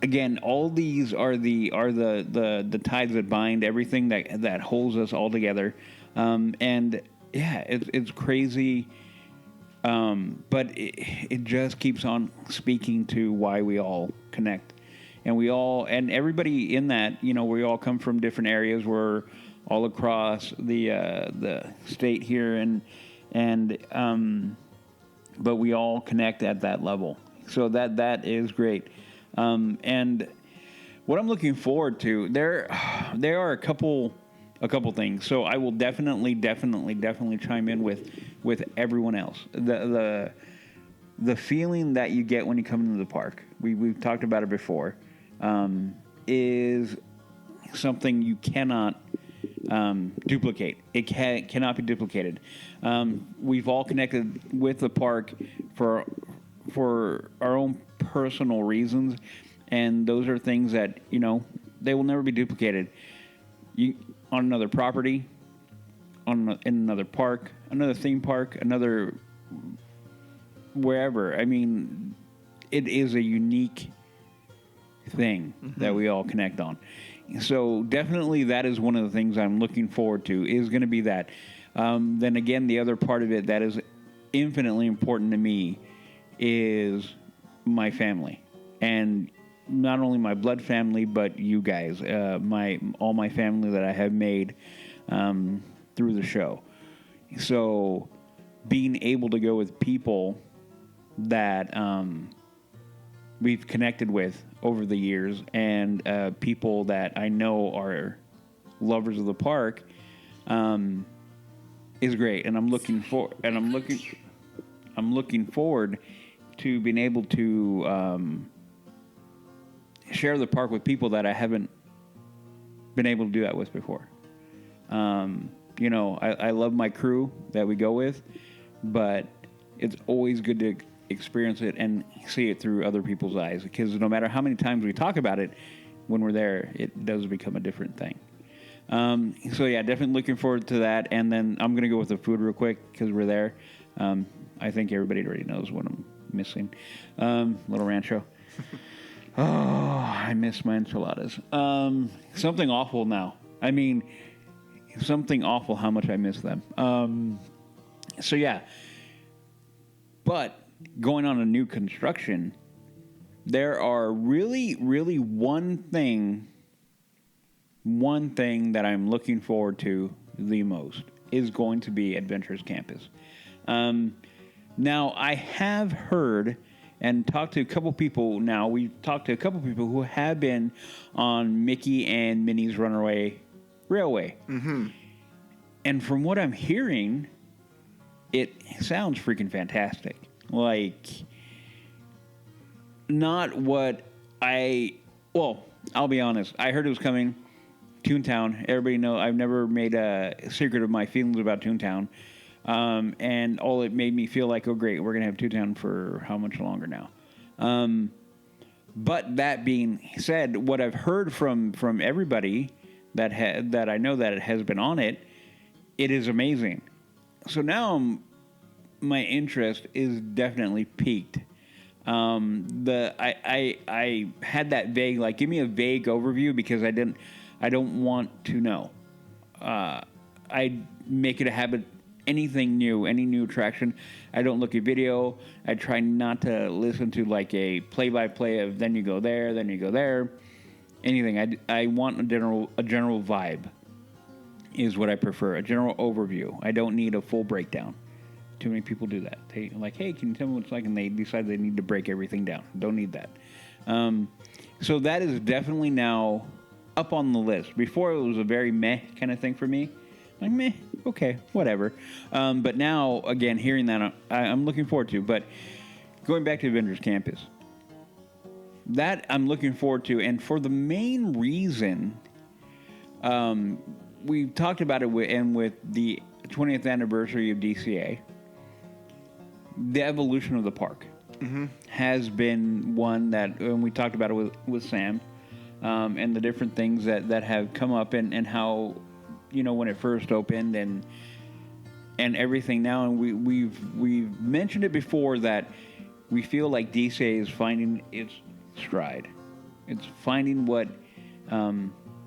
Speaker 6: again, all these are the ties that bind everything that holds us all together, and yeah, it's crazy. But it just keeps on speaking to why we all connect, and everybody in that, we all come from different areas. We're all across the state here, but we all connect at that level. So that is great. And what I'm looking forward to, there are a couple things. So I will definitely chime in with everyone else. The feeling that you get when you come into the park, we've talked about it before, is something you cannot duplicate. It cannot be duplicated. We've all connected with the park for our own personal reasons, and those are things that they will never be duplicated. On another property, in another park, another theme park, another wherever. It is a unique thing that we all connect on. So definitely that is one of the things I'm looking forward to, is going to be that. Then again, the other part of it that is infinitely important to me is my family. And not only my blood family, but you guys, all my family that I have made through the show. So being able to go with people that we've connected with over the years, and people that I know are lovers of the park, is great. And I'm looking forward to being able to share the park with people that I haven't been able to do that with before. You know, I love my crew that we go with, but it's always good to experience it and see it through other people's eyes, because no matter how many times we talk about it, when we're there, it does become a different thing. So yeah, definitely looking forward to that. And then I'm going to go with the food real quick because we're there. I think everybody already knows what I'm missing. Little Rancho. Oh, I miss my enchiladas. Something awful now. I mean, something awful how much I miss them. So yeah. But going on a new construction, there are really, really one thing that I'm looking forward to the most is going to be Adventures Campus. Now, I have heard and talked to a couple people now. We've talked to a couple people who have been on Mickey and Minnie's Runaway Railway. Mm-hmm. And from what I'm hearing, it sounds freaking fantastic. Like, not what well, I'll be honest. I heard it was coming. Toontown. Everybody know I've never made a secret of my feelings about Toontown. And all it made me feel like, oh, great, we're going to have Toontown for how much longer now? But that being said, what I've heard from everybody that I know that has been on it, it is amazing. So now my interest is definitely piqued. I had that vague, like, give me a vague overview because I don't want to know. I make it a habit. Anything new, any new attraction, I don't look at video. I try not to listen to like a play-by-play of then you go there, then you go there. Anything. I want a general vibe is what I prefer. A general overview. I don't need a full breakdown. Too many people do that. They like, hey, can you tell me what it's like? And they decide they need to break everything down. Don't need that. So that is definitely now up on the list. Before it was a very meh kind of thing for me. Like, meh, okay, whatever. But now, again, hearing that, I'm looking forward to. But going back to Avengers Campus, that I'm looking forward to. And for the main reason, we talked about it with the 20th anniversary of DCA, the evolution of the park has been one that, when we talked about it with Sam, and the different things that have come up and how, you know, when it first opened and everything now, and we've mentioned it before that we feel like DCA is finding its stride. It's finding what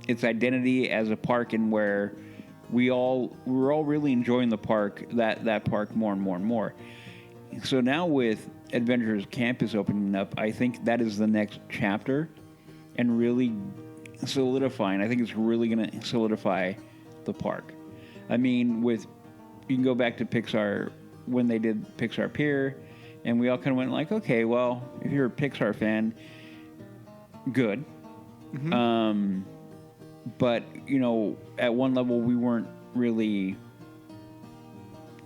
Speaker 6: its identity as a park, and where we're all really enjoying the park, that park more and more and more. So now with Adventures Campus opening up, I think that is the next chapter, and really solidifying. I think it's really going to solidify the park. I mean, you can go back to Pixar when they did Pixar Pier, and we all kind of went like, okay, well, if you're a Pixar fan, good. Mm-hmm. But, you know, at one level, we weren't really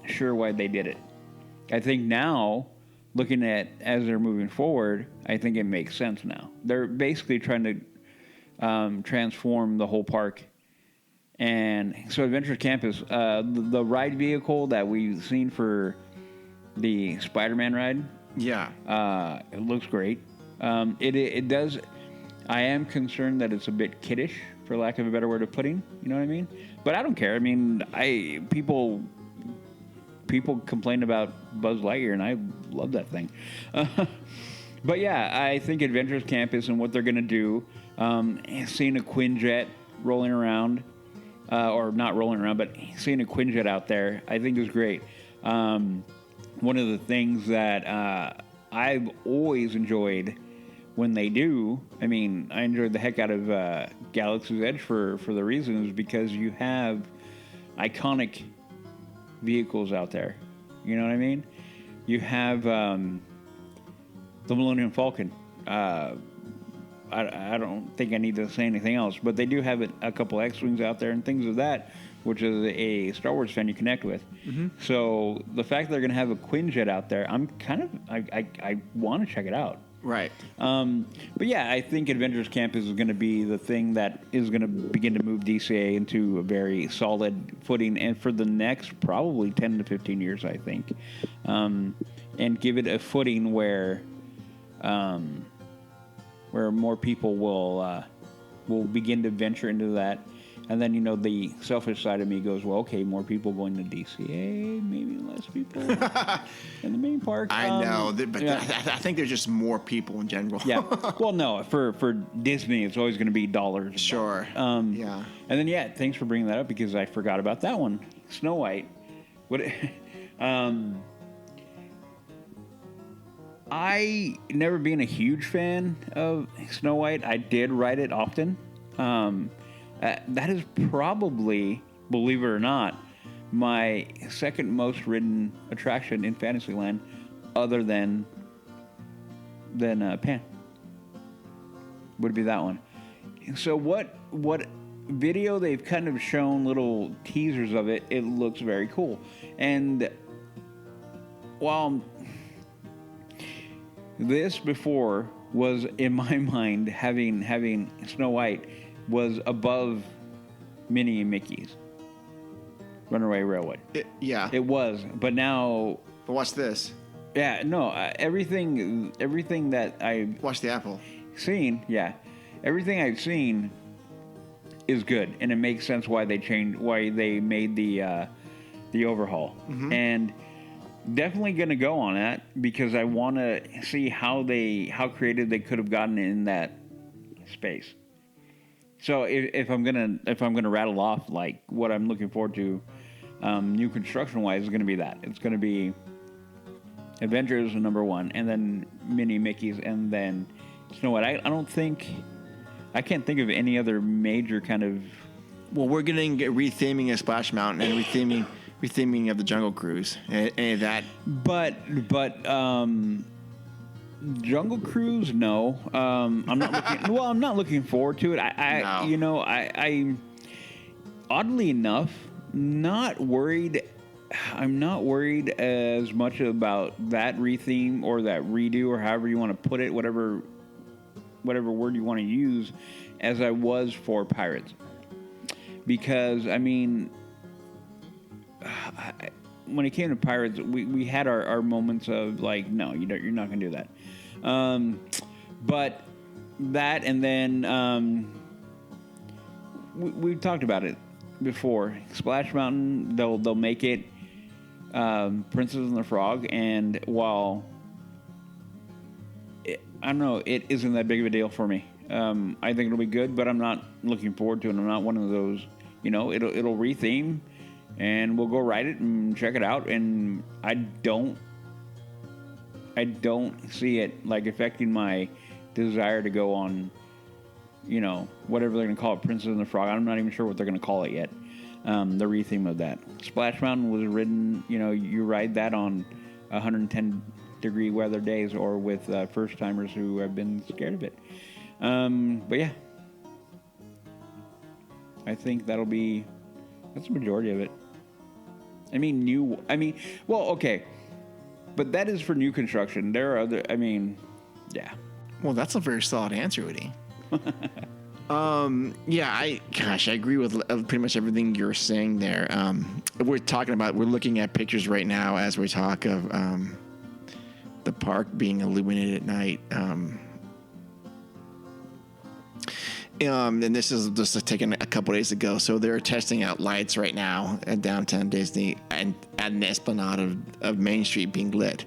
Speaker 6: sure why they did it. I think now, looking at as they're moving forward, I think it makes sense now. They're basically trying to transform the whole park. And so Adventure Campus, the ride vehicle that we've seen for the Spider-Man ride, it looks great. It does. I am concerned that it's a bit kiddish, for lack of a better word of putting. You know what I mean? But I don't care. I mean, people complain about Buzz Lightyear, and I love that thing. But yeah, I think Adventures Campus and what they're going to do, seeing a Quinjet rolling around. Or not rolling around, but seeing a Quinjet out there, I think is great. One of the things that I've always enjoyed when they do, I mean, I enjoyed the heck out of Galaxy's Edge for the reasons because you have iconic vehicles out there. You know what I mean? You have the Millennium Falcon. I don't think I need to say anything else, but they do have a couple X-Wings out there and things of that, which is a Star Wars fan you connect with. Mm-hmm. So the fact that they're going to have a Quinjet out there, I'm kind of, I want to check it out.
Speaker 3: Right.
Speaker 6: But yeah, I think Adventures Camp is going to be the thing that is going to begin to move DCA into a very solid footing, and for the next probably 10 to 15 years, I think, and give it a footing where more people will begin to venture into that. And then, the selfish side of me goes, well, okay, more people going to DCA, maybe less people in the main park.
Speaker 3: I know, but
Speaker 6: yeah.
Speaker 3: I think there's just more people in general.
Speaker 6: Yeah. Well, no, for Disney, it's always going to be dollars.
Speaker 3: Sure.
Speaker 6: Yeah. And then, thanks for bringing that up because I forgot about that one. Snow White. I never been a huge fan of Snow White. I did ride it often. That is probably, believe it or not, my second most ridden attraction in Fantasyland, other than Pan. Would be that one. So what video they've kind of shown little teasers of it. It looks very cool, and while this before was in my mind having Snow White was above Minnie and Mickey's Runaway Railway.
Speaker 3: Yeah.
Speaker 6: It was, but now.
Speaker 3: But watch this.
Speaker 6: Yeah, no, everything that I've
Speaker 3: Watch the apple.
Speaker 6: seen, everything I've seen is good, and it makes sense why they made the overhaul, and definitely gonna go on that because I want to see how creative they could have gotten in that space. So if I'm gonna rattle off like what I'm looking forward to, new construction wise, is going to be that. It's going to be Adventures number 1, and then Minnie Mickey's, and then Snow White. I can't think of any other major kind of.
Speaker 3: Well, we're getting retheming of Splash Mountain and retheming of the Jungle Cruise. Any of that?
Speaker 6: But Jungle Cruise, no. I'm not looking. Well, I'm not looking forward to it.
Speaker 3: No.
Speaker 6: I oddly enough, not worried. I'm not worried as much about that retheme or that redo or however you want to put it, whatever word you want to use, as I was for Pirates. Because when it came to Pirates, we had our moments of like, no, you're not going to do that. But that, and then we've talked about it before. Splash Mountain, they'll make it Princess and the Frog, and while I don't know, it isn't that big of a deal for me. I think it'll be good, but I'm not looking forward to it. I'm not one of those, it'll retheme, and we'll go ride it and check it out. And I don't see it like affecting my desire to go on, whatever they're going to call it, Princess and the Frog. I'm not even sure what they're going to call it yet. The retheme of that. Splash Mountain was ridden, you ride that on 110-degree weather days or with first-timers who have been scared of it. But yeah, I think that's the majority of it. Okay. But that is for new construction. There are other, yeah.
Speaker 3: Well, that's a very solid answer, Woody. I agree with pretty much everything you're saying there. We're looking at pictures right now as we talk of the park being illuminated at night. And this is just taken a couple days ago. So they're testing out lights right now at downtown Disney and at an esplanade of Main Street being lit.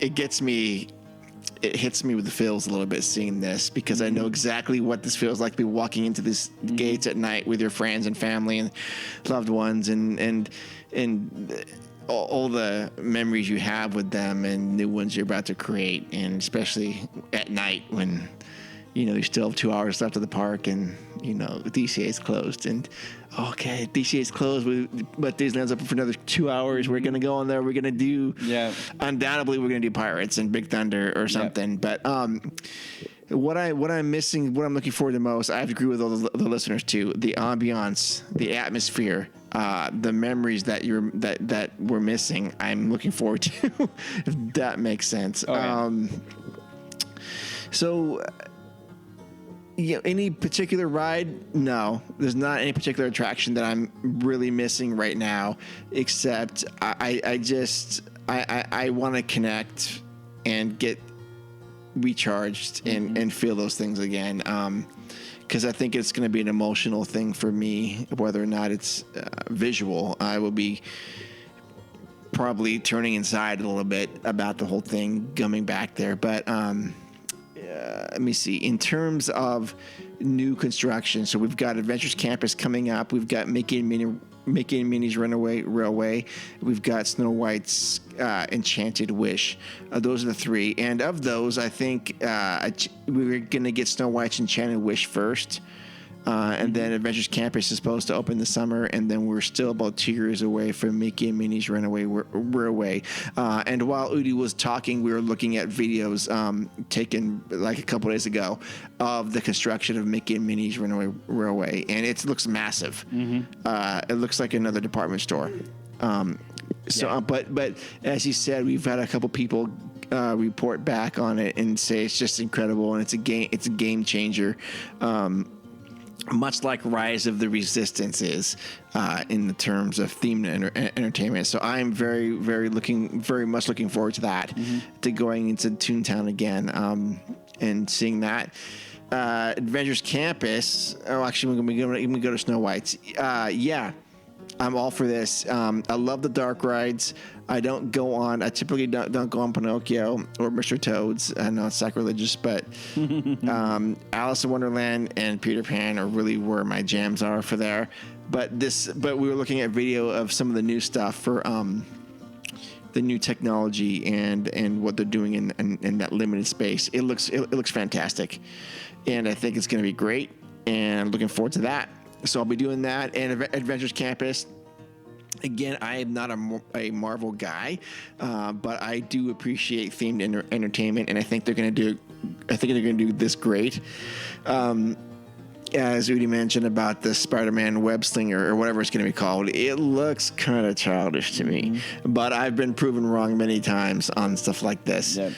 Speaker 3: It gets me. It hits me with the feels a little bit seeing this, because I know exactly what this feels like to be walking into these gates at night with your friends and family and loved ones and all the memories you have with them and new ones you're about to create, and especially at night when you still have 2 hours left of the park and DCA is closed, and okay, DCA is closed, but Disneyland's open for another 2 hours. We're gonna go on there. We're gonna do undoubtedly we're gonna do Pirates and Big Thunder or something. But what I'm missing, what I'm looking forward to most, I have to agree with all the listeners too. The ambiance, the atmosphere, the memories that we're missing. I'm looking forward to. If that makes sense.
Speaker 6: Oh, yeah.
Speaker 3: So, any particular ride? No, there's not any particular attraction that I'm really missing right now, except I want to connect and get recharged and feel those things again. Because I think it's going to be an emotional thing for me, whether or not it's visual. I will be probably turning inside a little bit about the whole thing coming back there. But let me see. In terms of new construction, so we've got Adventures Campus coming up. We've got Mickey and Minnie's Runaway Railway. We've got Snow White's Enchanted Wish. Those are the three. And of those, I think we're going to get Snow White's Enchanted Wish first. And then Adventures Campus is supposed to open this summer, and then we're still about 2 years away from Mickey and Minnie's Runaway Railway. And while Udi was talking, we were looking at videos taken like a couple days ago of the construction of Mickey and Minnie's Runaway Railway, and it looks massive. It looks like another department store. But as you said, we've had a couple people report back on it and say it's just incredible, and it's a game changer. Much like Rise of the Resistance is in the terms of themed entertainment. So I'm very much looking forward to that, to going into Toontown again and seeing that. Adventures Campus. Oh, actually, we're going to go to Snow White's. Yeah, I'm all for this. I love the dark rides. I typically don't go on Pinocchio or Mr. Toad's. I know it's sacrilegious, but Alice in Wonderland and Peter Pan are really where my jams are for there. But we were looking at video of some of the new stuff for the new technology and what they're doing in that limited space. It looks fantastic, and I think it's going to be great. And I'm looking forward to that. So I'll be doing that. And Adventures Campus. Again, I am not a Marvel guy, but I do appreciate themed entertainment, and I think they're going to do this great. As Udi mentioned about the Spider-Man web slinger or whatever it's going to be called, it looks kind of childish to me, but I've been proven wrong many times on stuff like this. Yep.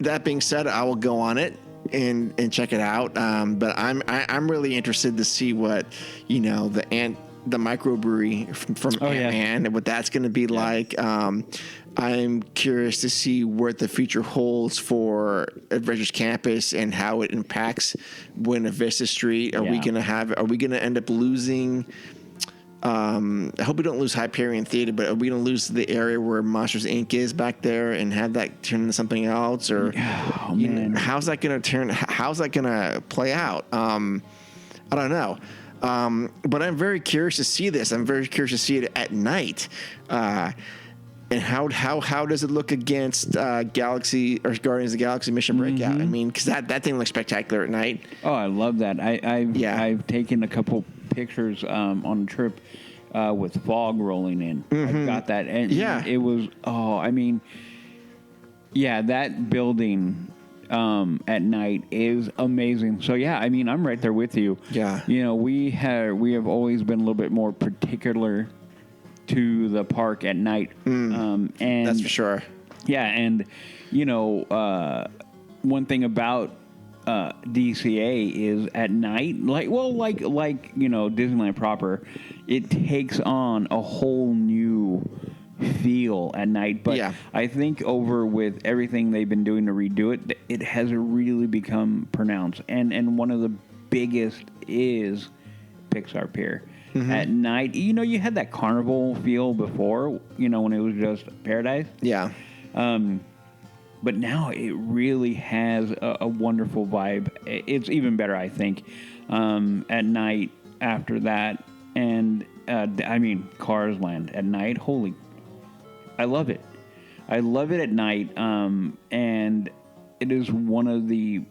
Speaker 3: That being said, I will go on it and check it out. But I'm really interested to see what the microbrewery from Ant-Man and what that's going to be like. I'm curious to see what the future holds for Adventures Campus and how it impacts Buena Vista Street. Are we going to end up losing? I hope we don't lose Hyperion Theater, but are we going to lose the area where Monsters Inc. is back there and have that turn into something else? Or how's that going to turn? How's that going to play out? I don't know. But I'm very curious to see this. I'm very curious to see it at night. And how does it look against Galaxy or Guardians of the Galaxy Mission Breakout? I mean, because that thing looks spectacular at night. Oh, I love that. I've taken a couple pictures on a trip with fog rolling in. I've got that. And it was, that building at night is amazing. So I'm right there with you. Yeah. We have always been a little bit more particular to the park at night. And that's for sure. Yeah. And, one thing about DCA is at night, like Disneyland proper, it takes on a whole new feel at night. But I think over with everything they've been doing to redo it, it has really become pronounced. And one of the biggest is Pixar Pier. At night, you had that carnival feel before, when it was just paradise. Yeah. But now it really has a wonderful vibe. It's even better, I think, at night after that. And, Cars Land at night, I love it. I love it at night. And it is one of the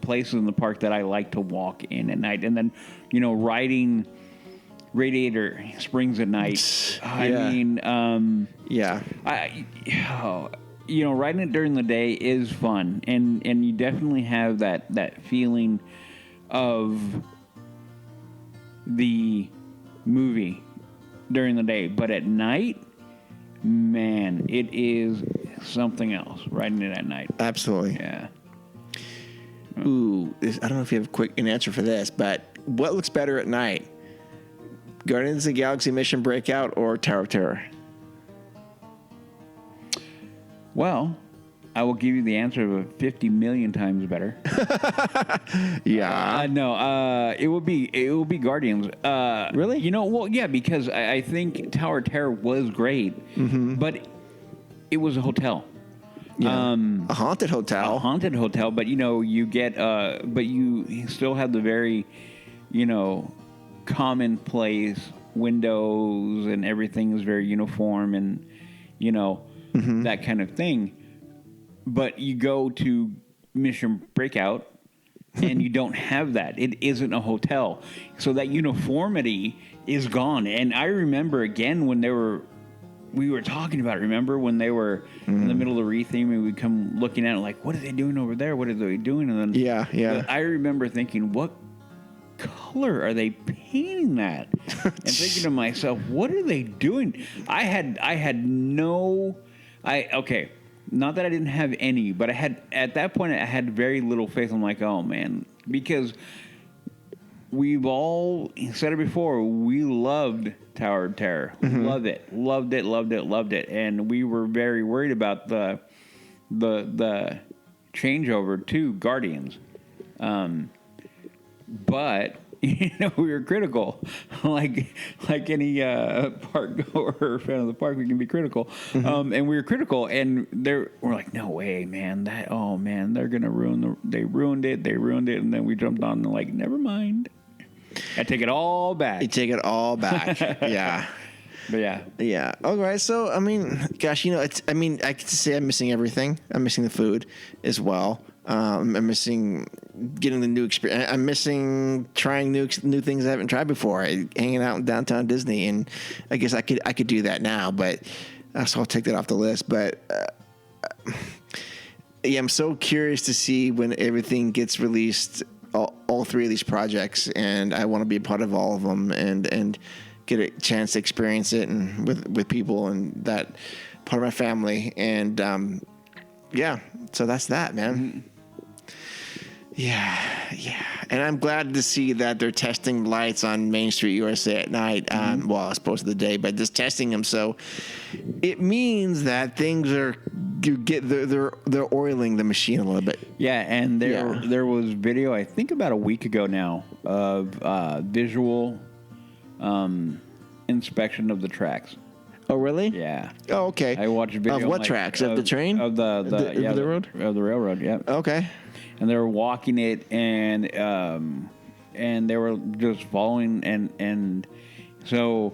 Speaker 3: places in the park that I like to walk in at night. And then, riding Radiator Springs at night.
Speaker 6: riding it during the day is fun, and you definitely have that feeling of the movie during the day. But at night, man, it is something else riding it at night.
Speaker 3: Absolutely.
Speaker 6: Yeah.
Speaker 3: Ooh, I don't know if you have an answer for this, but what looks better at night? Guardians of the Galaxy Mission Breakout or Tower of Terror?
Speaker 6: Well, I will give you the answer of 50 million times better.
Speaker 3: Yeah.
Speaker 6: No, it will be Guardians.
Speaker 3: Really?
Speaker 6: Well, yeah, because I think Tower of Terror was great, but it was a hotel.
Speaker 3: Yeah. A haunted hotel.
Speaker 6: A haunted hotel, but you get, but you still have the very, commonplace windows and everything is very uniform and, that kind of thing. But you go to Mission Breakout and you don't have that. It isn't a hotel. So that uniformity is gone. And I remember again when we were talking about it. Remember when they were in the middle of the re-theme and we'd come looking at it like, what are they doing over there? What are they doing? And then
Speaker 3: Yeah.
Speaker 6: I remember thinking, what color are they painting that? And thinking to myself, what are they doing? Okay, not that I didn't have any, but at that point I had very little faith. I'm like, oh man, because we've all said it before, we loved Tower of Terror. Loved it. And we were very worried about the changeover to Guardians. But we were critical, like any park goer or fan of the park, we can be critical. And we were critical, and we're like, no way, man! They're gonna they ruined it, and then we jumped on and like, never mind. I take it all back.
Speaker 3: You take it all back. Yeah.
Speaker 6: But yeah.
Speaker 3: Yeah. All right. So, I mean, gosh, I could say I'm missing everything. I'm missing the food as well. I'm missing getting the new experience. I'm missing trying new things I haven't tried before. Hanging out in downtown Disney, and I guess I could do that now. But so I'll take that off the list. But yeah, I'm so curious to see when everything gets released. All three of these projects, and I want to be a part of all of them, and get a chance to experience it and with people and that part of my family. And yeah, so that's that, man. Yeah. And I'm glad to see that they're testing lights on Main Street USA at night. Well, I suppose of the day, but just testing them. So it means that things they're oiling the machine a little bit.
Speaker 6: Yeah, and there was video, I think about a week ago now, of visual inspection of the tracks.
Speaker 3: Oh, really?
Speaker 6: Yeah.
Speaker 3: Oh, okay.
Speaker 6: I watched a video
Speaker 3: of what tracks? Of the train?
Speaker 6: Of the
Speaker 3: road?
Speaker 6: Of the railroad, yeah.
Speaker 3: Okay.
Speaker 6: And they were walking it, and they were just following, and so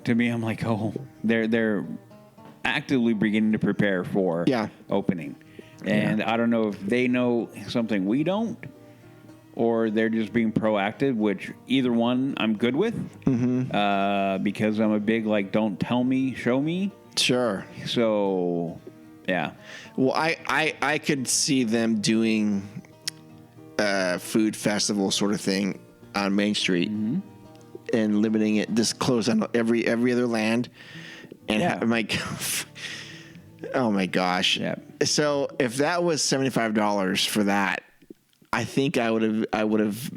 Speaker 6: to me, I'm like, oh, they're actively beginning to prepare for opening, and I don't know if they know something we don't, or they're just being proactive. Which either one, I'm good with, because I'm a big don't tell me, show me.
Speaker 3: Sure.
Speaker 6: So. Yeah.
Speaker 3: Well, I could see them doing a food festival sort of thing on Main Street and limiting it, just close on every other land. And I'm like, oh my gosh. Yeah. So if that was $75 for that, I think I would have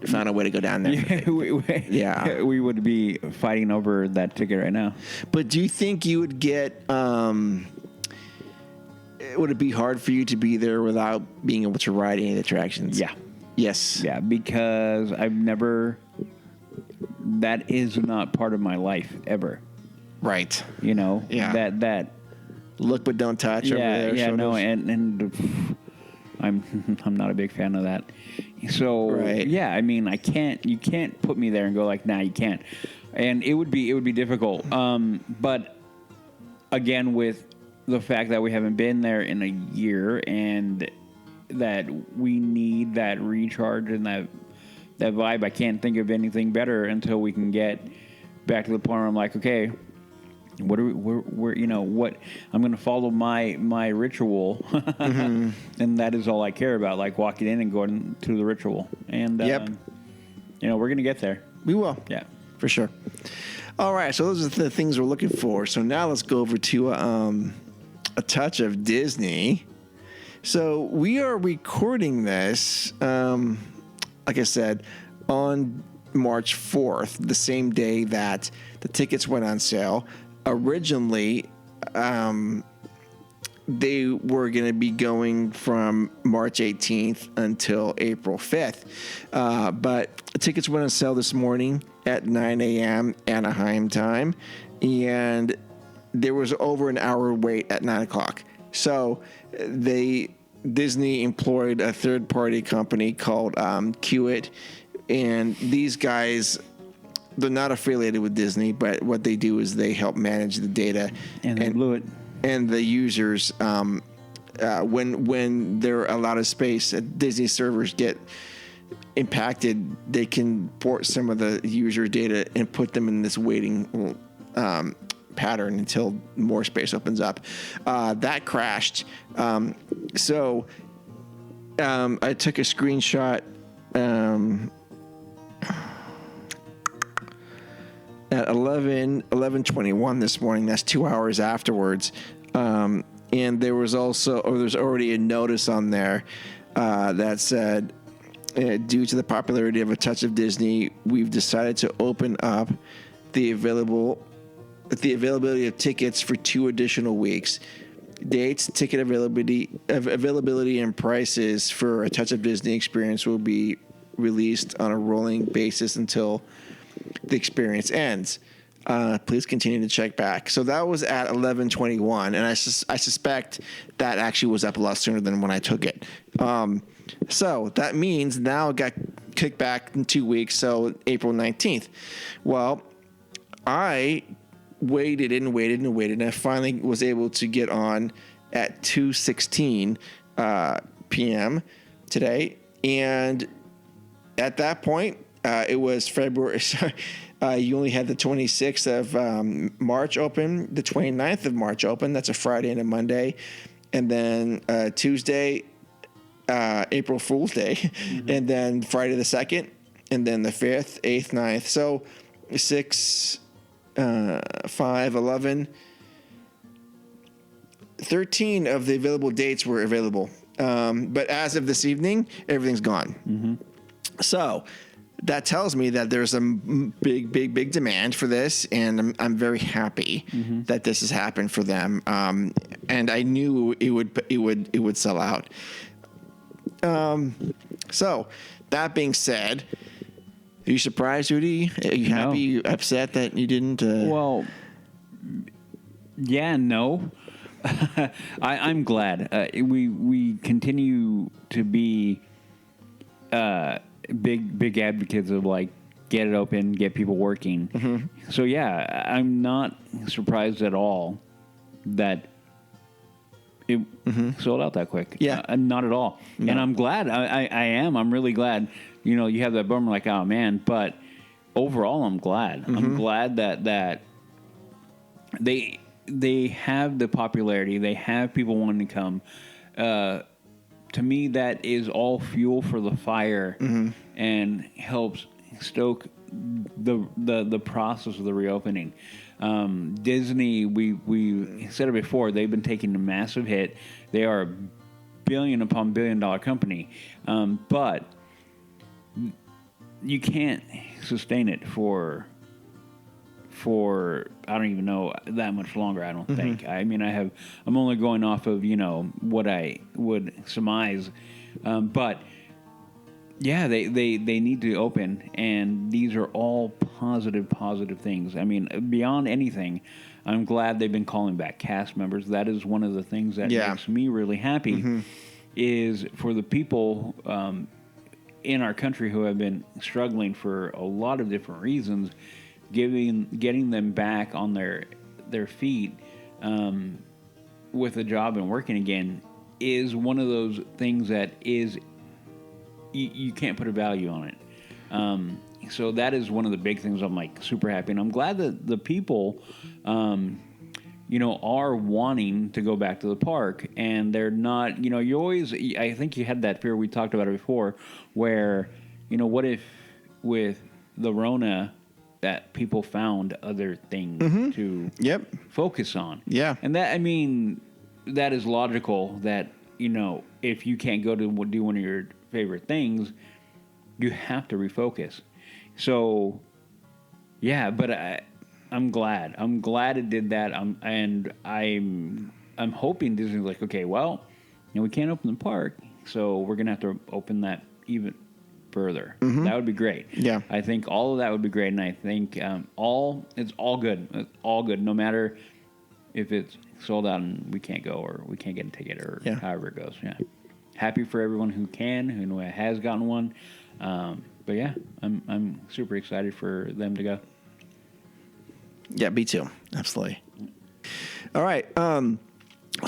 Speaker 3: found a way to go down there.
Speaker 6: Yeah, we would be fighting over that ticket right now.
Speaker 3: But do you think you would get? Would it be hard for you to be there without being able to ride any of the attractions?
Speaker 6: Yeah.
Speaker 3: Yes.
Speaker 6: Yeah, because that is not part of my life ever.
Speaker 3: Right.
Speaker 6: Yeah. That
Speaker 3: look but don't touch over there.
Speaker 6: Yeah, no, and I'm not a big fan of that. So
Speaker 3: right.
Speaker 6: Yeah, I mean, you can't put me there and go like, nah, you can't. And it would be difficult. But again, with the fact that we haven't been there in a year, and that we need that recharge and that vibe, I can't think of anything better until we can get back to the point where I'm like, okay, what are we, we're you know what I'm going to follow my ritual, and that is all I care about. Like walking in and going through the ritual, and
Speaker 3: Yep.
Speaker 6: We're going to get there.
Speaker 3: We will.
Speaker 6: Yeah.
Speaker 3: For sure. All right, so those are the things we're looking for. So now let's go over to a touch of Disney. So we are recording this, like I said, on March 4th, the same day that the tickets went on sale. Originally, they were going to be going from March 18th until April 5th. But the tickets went on sale this morning at 9 a.m. Anaheim time, and there was over an hour wait at 9 o'clock. So Disney employed a third-party company called Qit, and these guys, they're not affiliated with Disney, but what they do is they help manage the data.
Speaker 6: And they blew it.
Speaker 3: And the users, when they're allowed of space, Disney servers get impacted, they can port some of the user data and put them in this waiting pattern until more space opens up. That crashed. So I took a screenshot at 11:21 this morning. That's 2 hours afterwards. And there's already a notice on there that said, due to the popularity of A Touch of Disney, we've decided to open up the availability of tickets for 2 additional weeks. Dates, ticket availability, and prices for A Touch of Disney experience will be released on a rolling basis until the experience ends. Please continue to check back. So that was at 11:21, and I suspect that actually was up a lot sooner than when I took it. So that means now it got kicked back in 2 weeks, so April 19th. Well, I waited and I finally was able to get on at 2:16 p.m. today, and at that point, it was February. You only had the 26th of March open, the 29th of March open. That's a Friday and a Monday, and then Tuesday, April Fool's Day, and then Friday the 2nd, and then the 5th, 8th, 9th. So 6, 5, 11, 13 of the available dates were available. But as of this evening, everything's gone. So that tells me that there's a big demand for this, and I'm very happy that this has happened for them. And I knew it would sell out. So that being said, are you surprised, Rudy? Are you happy? You upset that you didn't?
Speaker 6: Well, yeah, no. I'm glad. We continue to be big advocates of like get it open, get people working. So yeah, I'm not surprised at all that it sold out that quick.
Speaker 3: Yeah,
Speaker 6: not at all. No. And I'm glad. I am. I'm really glad. You know, you have that bummer like, oh man, but overall, I'm glad. I'm glad that they have the popularity. They have people wanting to come. To me, that is all fuel for the fire and helps stoke the process of the reopening. Disney, we said it before, they've been taking a massive hit. They are a billion upon billion dollar company, but you can't sustain it for I don't even know that much longer. I don't think. I mean, I'm only going off of what I would surmise, but yeah, they need to open, and these are all positive things. I mean, beyond anything, I'm glad they've been calling back cast members. That is one of the things that makes me really happy. Is for the people in our country who have been struggling for a lot of different reasons. Getting them back on their feet with a job and working again is one of those things that is you can't put a value on it. So that is one of the big things. I'm like super happy, and I'm glad that the people, are wanting to go back to the park, and they're not. You always. I think you had that fear. We talked about it before, where what if with the Rona that people found other things to focus on.
Speaker 3: Yeah.
Speaker 6: And that, that is logical that, if you can't go to do one of your favorite things, you have to refocus. So, yeah, but I'm glad. I'm glad it did that. I'm hoping Disney's like, okay, well, we can't open the park, so we're going to have to open that even further. That would be great.
Speaker 3: Yeah.
Speaker 6: I think all of that would be great, and I think it's all good. It's all good, no matter if it's sold out and we can't go or we can't get a ticket or however it goes. Yeah. Happy for everyone who can, who has gotten one. But yeah, I'm super excited for them to go.
Speaker 3: Yeah, me too. Absolutely. All right. So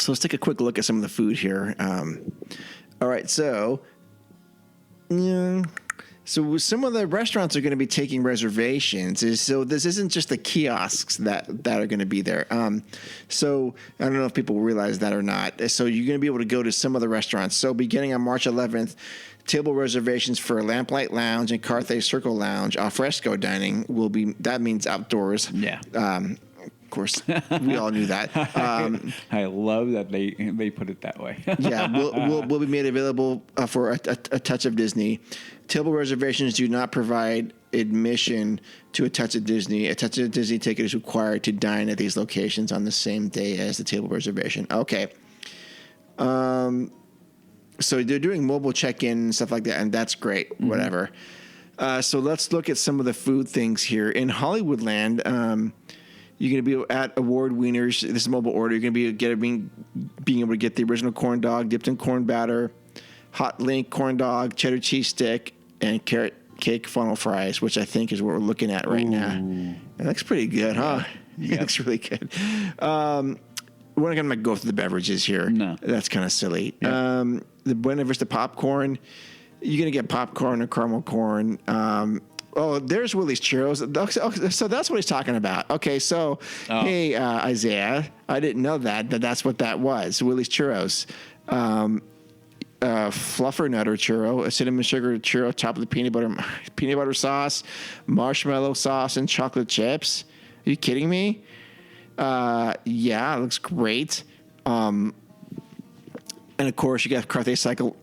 Speaker 3: let's take a quick look at some of the food here. All right. So some of the restaurants are going to be taking reservations. So this isn't just the kiosks that are going to be there. So I don't know if people realize that or not. So you're going to be able to go to some of the restaurants. So beginning on March 11th, table reservations for Lamplight Lounge and Carthay Circle Lounge, al fresco dining will be. That means outdoors.
Speaker 6: Yeah.
Speaker 3: Of course, we all knew that.
Speaker 6: I love that they put it that way.
Speaker 3: Yeah, will be made available for a touch of Disney. Table reservations do not provide admission to a touch of Disney. A touch of Disney ticket is required to dine at these locations on the same day as the table reservation. Okay. So they're doing mobile check-in and stuff like that, and that's great. Whatever. So let's look at some of the food things here in Hollywoodland. You're going to be at Award Wieners. This is mobile order. You're going to be being able to get the original corn dog dipped in corn batter, hot link corn dog, cheddar cheese stick, and carrot cake funnel fries, which I think is what we're looking at right now. It looks pretty good, huh? Yep. It looks really good. We're not going to go through the beverages here. No. That's kind of silly. Yep. The Buena Vista popcorn, you're going to get popcorn or caramel corn. There's Willie's Churros. So that's what he's talking about. Okay, so, hey, Isaiah, I didn't know that's what that was. Willie's Churros. Fluffernutter churro, a cinnamon sugar churro topped with peanut butter sauce, marshmallow sauce, and chocolate chips. Are you kidding me? Yeah, it looks great. And of course, you got Carthay Circle.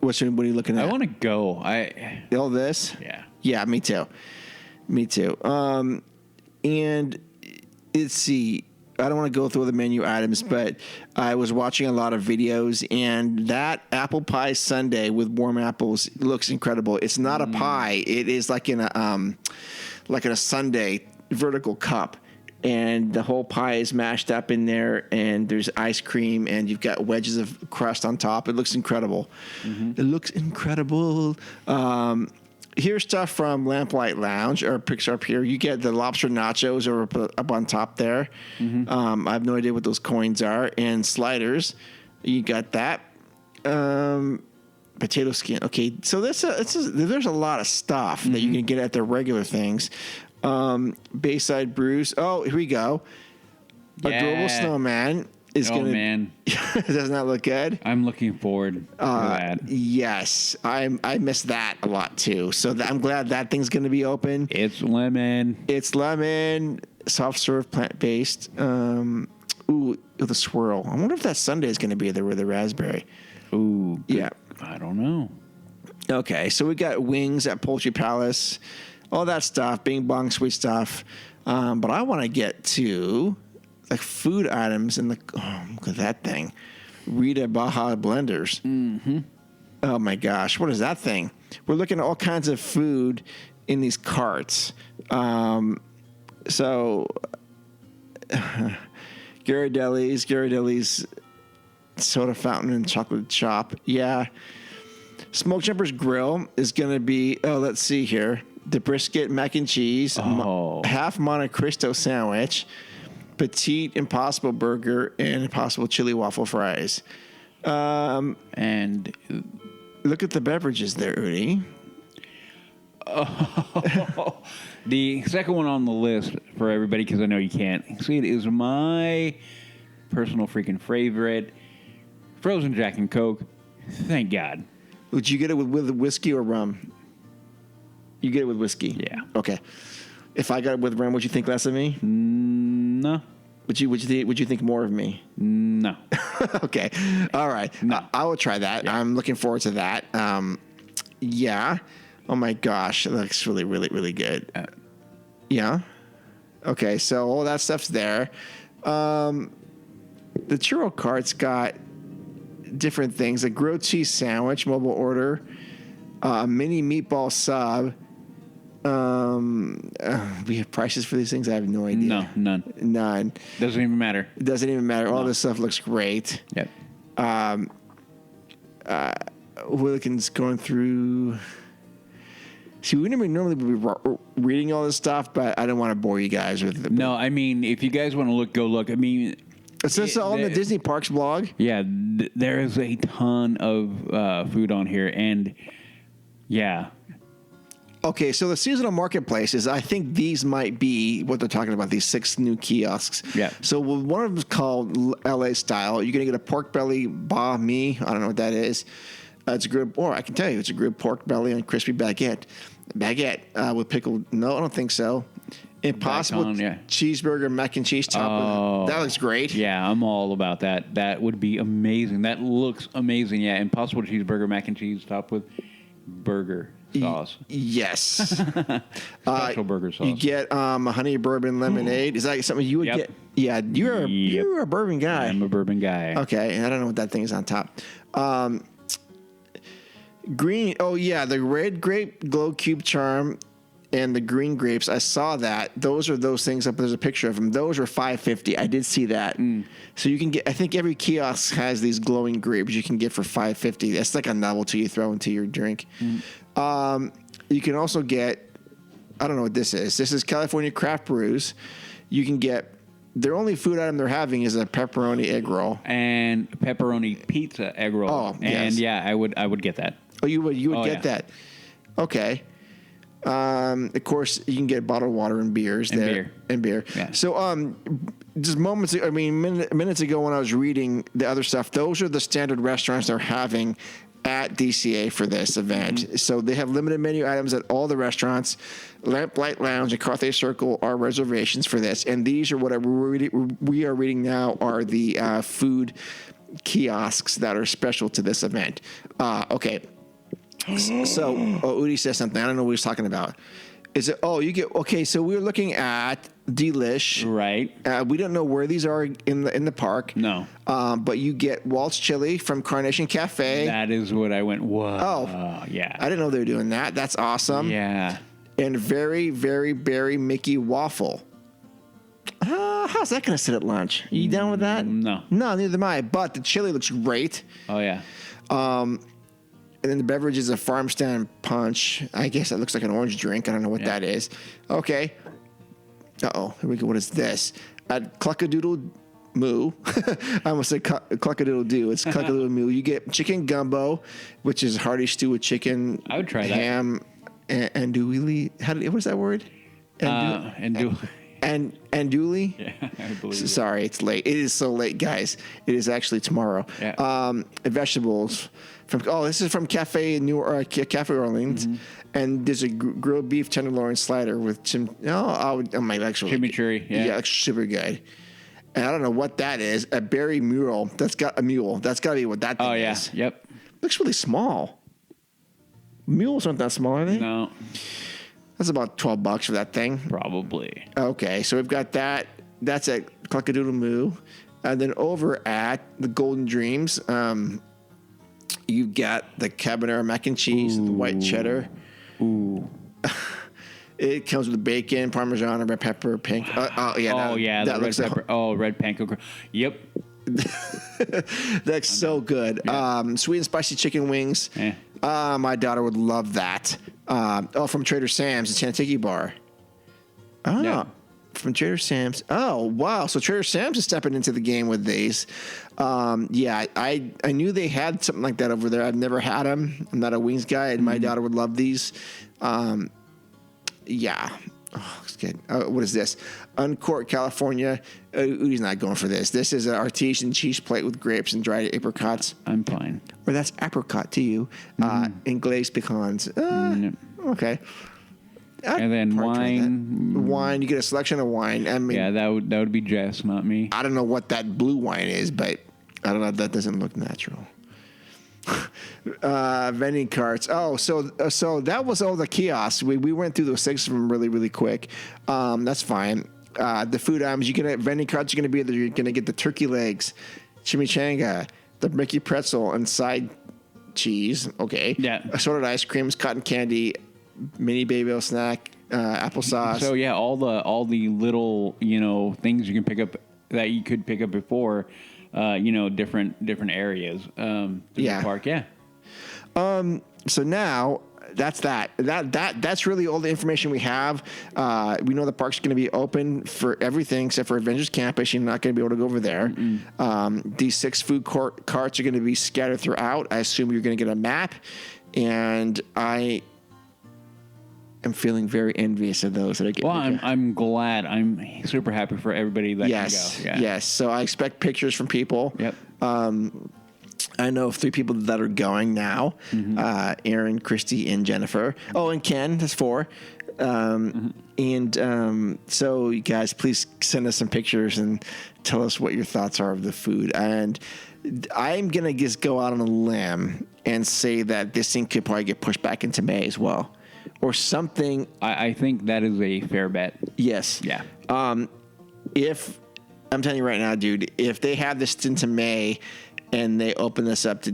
Speaker 3: What are you looking at?
Speaker 6: I want to go.
Speaker 3: All this?
Speaker 6: Yeah.
Speaker 3: Yeah, me too. And let's see. I don't want to go through the menu items, but I was watching a lot of videos, and that apple pie sundae with warm apples looks incredible. It's not a pie; it is like in a sundae vertical cup, and the whole pie is mashed up in there, and there's ice cream, and you've got wedges of crust on top. It looks incredible. It looks incredible. Here's stuff from Lamplight Lounge or picks up here. You get the lobster nachos are up on top there. I have no idea what those coins are. And sliders, you got that. Potato skin. Okay, so there's a lot of stuff that you can get at the regular things. Bayside Brews. Oh, here we go. Yeah. Adorable Snowman is going to... Oh, man. Does not look good?
Speaker 6: I'm looking forward to that.
Speaker 3: Yes. I miss that a lot, too. So I'm glad that thing's going to be open.
Speaker 6: It's lemon.
Speaker 3: Soft serve, plant-based. The swirl. I wonder if that sundae is going to be there with the raspberry.
Speaker 6: Ooh. Good.
Speaker 3: Yeah.
Speaker 6: I don't know.
Speaker 3: Okay, so we got wings at Poultry Palace. All that stuff, bing bong, sweet stuff. But I want to get to like food items and look at that thing. Rita Baja blenders. Oh my gosh, what is that thing? We're looking at all kinds of food in these carts. So Ghirardelli's soda fountain and chocolate shop. Yeah. Smoke Jumper's Grill is going to be, let's see here. The brisket mac and cheese, half Monte Cristo sandwich, petite Impossible burger, and Impossible chili waffle fries.
Speaker 6: And
Speaker 3: look at the beverages there, Udi.
Speaker 6: The second one on the list for everybody, because I know you can't see it, is my personal freaking favorite, Frozen Jack and Coke. Thank God.
Speaker 3: Would you get it with whiskey or rum? You get it with whiskey.
Speaker 6: Yeah.
Speaker 3: Okay. If I got it with rum, would you think less of me?
Speaker 6: No.
Speaker 3: Would you think more of me?
Speaker 6: No.
Speaker 3: Okay. All right.
Speaker 6: No.
Speaker 3: I will try that. Yeah. I'm looking forward to that. Yeah. Oh my gosh, that looks really, really, really good. Yeah. Okay, so all that stuff's there. The churro cart's got different things: a grilled cheese sandwich, mobile order, mini meatball sub. We have prices for these things. I have no idea.
Speaker 6: No, none. Doesn't even matter.
Speaker 3: It doesn't even matter. All this stuff looks great.
Speaker 6: Yep.
Speaker 3: Wilkins going through. See, we never normally be reading all this stuff, but I don't want to bore you guys with it.
Speaker 6: No, I mean, if you guys want to look, go look. I mean,
Speaker 3: is this on the Disney Parks blog?
Speaker 6: Yeah, there is a ton of food on here, and yeah.
Speaker 3: Okay, so the seasonal marketplaces, I think these might be what they're talking about, these 6 new kiosks.
Speaker 6: Yeah.
Speaker 3: So one of them is called LA Style. You're going to get a pork belly banh mi. I don't know what that is. It's a grilled, or I can tell you, it's a grilled pork belly and crispy baguette. With pickled, no, I don't think so. Impossible cheeseburger mac and cheese top. That looks great.
Speaker 6: Yeah, I'm all about that. That would be amazing. That looks amazing. Yeah, Impossible cheeseburger mac and cheese topped with burger sauce.
Speaker 3: Yes.
Speaker 6: Special burger sauce.
Speaker 3: You get a honey bourbon lemonade. Is that something you would get? Yeah, you're a bourbon guy.
Speaker 6: I'm a bourbon guy.
Speaker 3: Okay, I don't know what that thing is on top. Green. Oh yeah, the red grape glow cube charm and the green grapes. I saw that. Those are those things. There's a picture of them. Those are $5.50. I did see that. So you can get. I think every kiosk has these glowing grapes you can get for $5.50. That's like a novelty you throw into your drink. You can also get. I don't know what this is. This is California Craft Brews. You can get. Their only food item they're having is a pepperoni egg roll
Speaker 6: and pepperoni pizza egg roll.
Speaker 3: Oh,
Speaker 6: and
Speaker 3: yes.
Speaker 6: Yeah, I would get that.
Speaker 3: Oh, you would get that. Okay. Of course, you can get bottled water and beers there. And beer.
Speaker 6: Yeah.
Speaker 3: So, just minutes ago when I was reading the other stuff, those are the standard restaurants they're having at DCA for this event. Mm-hmm. So they have limited menu items at all the restaurants. Lamplight Lounge and Carthay Circle are reservations for this. And these are what we are reading now are the food kiosks that are special to this event. Okay. So, Udi says something. I don't know what he's talking about. Is it? Oh, you get. Okay, so we're looking at Delish.
Speaker 6: Right.
Speaker 3: We don't know where these are in the park.
Speaker 6: No.
Speaker 3: But you get Waltz Chili from Carnation Cafe.
Speaker 6: That is what I went. Whoa.
Speaker 3: Oh,
Speaker 6: yeah.
Speaker 3: I didn't know they were doing that. That's awesome.
Speaker 6: Yeah.
Speaker 3: And Very, Very Berry Mickey Waffle. How's that going to sit at lunch? Are you down with that?
Speaker 6: No.
Speaker 3: No, neither am I. But the chili looks great.
Speaker 6: Oh yeah.
Speaker 3: And then the beverage is a farm stand punch. I guess that looks like an orange drink. I don't know what that is. Okay. Uh-oh. Here we go. What is this? At Cluckadoodle Moo. I almost said Cluckadoodle Doo. It's Cluckadoodle Moo. You get chicken gumbo, which is hearty stew with chicken.
Speaker 6: I would try
Speaker 3: ham, and andouille. What is that word?
Speaker 6: Andouille.
Speaker 3: Andouille?
Speaker 6: Yeah, I believe
Speaker 3: Sorry, it's late. It is so late, guys. It is actually tomorrow.
Speaker 6: Yeah.
Speaker 3: Vegetables. This is from Cafe Orleans, and there's a grilled beef tenderloin slider with
Speaker 6: chimichurri. Yeah,
Speaker 3: that's super good. And I don't know what that is. A berry mule. That's got to be what that thing is.
Speaker 6: Yep.
Speaker 3: Looks really small. Mules aren't that small, are they?
Speaker 6: No.
Speaker 3: That's about $12 for that thing.
Speaker 6: Probably.
Speaker 3: Okay, so we've got that. That's at Cluckadoodle Moo. And then over at the Golden Dreams, you've got the Cabanera mac and cheese, the white cheddar.
Speaker 6: Ooh.
Speaker 3: It comes with bacon, Parmesan, and red pepper, pink.
Speaker 6: That red pepper. Red panko. Yep.
Speaker 3: That's so good.
Speaker 6: Yeah.
Speaker 3: Sweet and spicy chicken wings. My daughter would love that. From Trader Sam's, the Chantilly bar. From Trader Sam's. Oh, wow. So Trader Sam's is stepping into the game with these. I knew they had something like that over there. I've never had them. I'm not a wings guy, and my daughter would love these. Yeah. Oh, it's good. What is this? Uncorked California. Udi's not going for this. This is an artesian cheese plate with grapes and dried apricots.
Speaker 6: I'm fine.
Speaker 3: Or that's apricot to you. And glazed pecans. Okay.
Speaker 6: And then wine.
Speaker 3: Wine. You get a selection of wine. I mean,
Speaker 6: Yeah, that would be Jess, not me.
Speaker 3: I don't know what that blue wine is, but I don't know. That doesn't look natural. Vending carts. Oh, so that was all the kiosks. We went through those 6 of them really, really quick. That's fine. The food items, vending carts are gonna be there. You're gonna get the turkey legs, chimichanga, the Mickey pretzel, and side cheese. Okay.
Speaker 6: Yeah.
Speaker 3: Assorted ice creams, cotton candy, mini Babel snack, applesauce.
Speaker 6: So yeah, all the little things you can pick up that you could pick up before. Different areas. The park, yeah.
Speaker 3: So now that's that. That's really all the information we have. We know the park's going to be open for everything except for Adventures Campus. You're not going to be able to go over there. These 6 food carts are going to be scattered throughout. I assume you're going to get a map, and I am feeling very envious of those that are getting.
Speaker 6: Well, I'm glad. I'm super happy for everybody that can go. Yeah.
Speaker 3: Yes. So I expect pictures from people.
Speaker 6: Yep.
Speaker 3: I know of 3 people that are going now. Aaron, Christy, and Jennifer. Oh, and Ken. That's 4. And so you guys, please send us some pictures and tell us what your thoughts are of the food. And I'm going to just go out on a limb and say that this thing could probably get pushed back into May as well. Or something.
Speaker 6: I think that is a fair bet.
Speaker 3: Yes.
Speaker 6: Yeah.
Speaker 3: If I'm telling you right now, dude, if they have this into May and they open this up to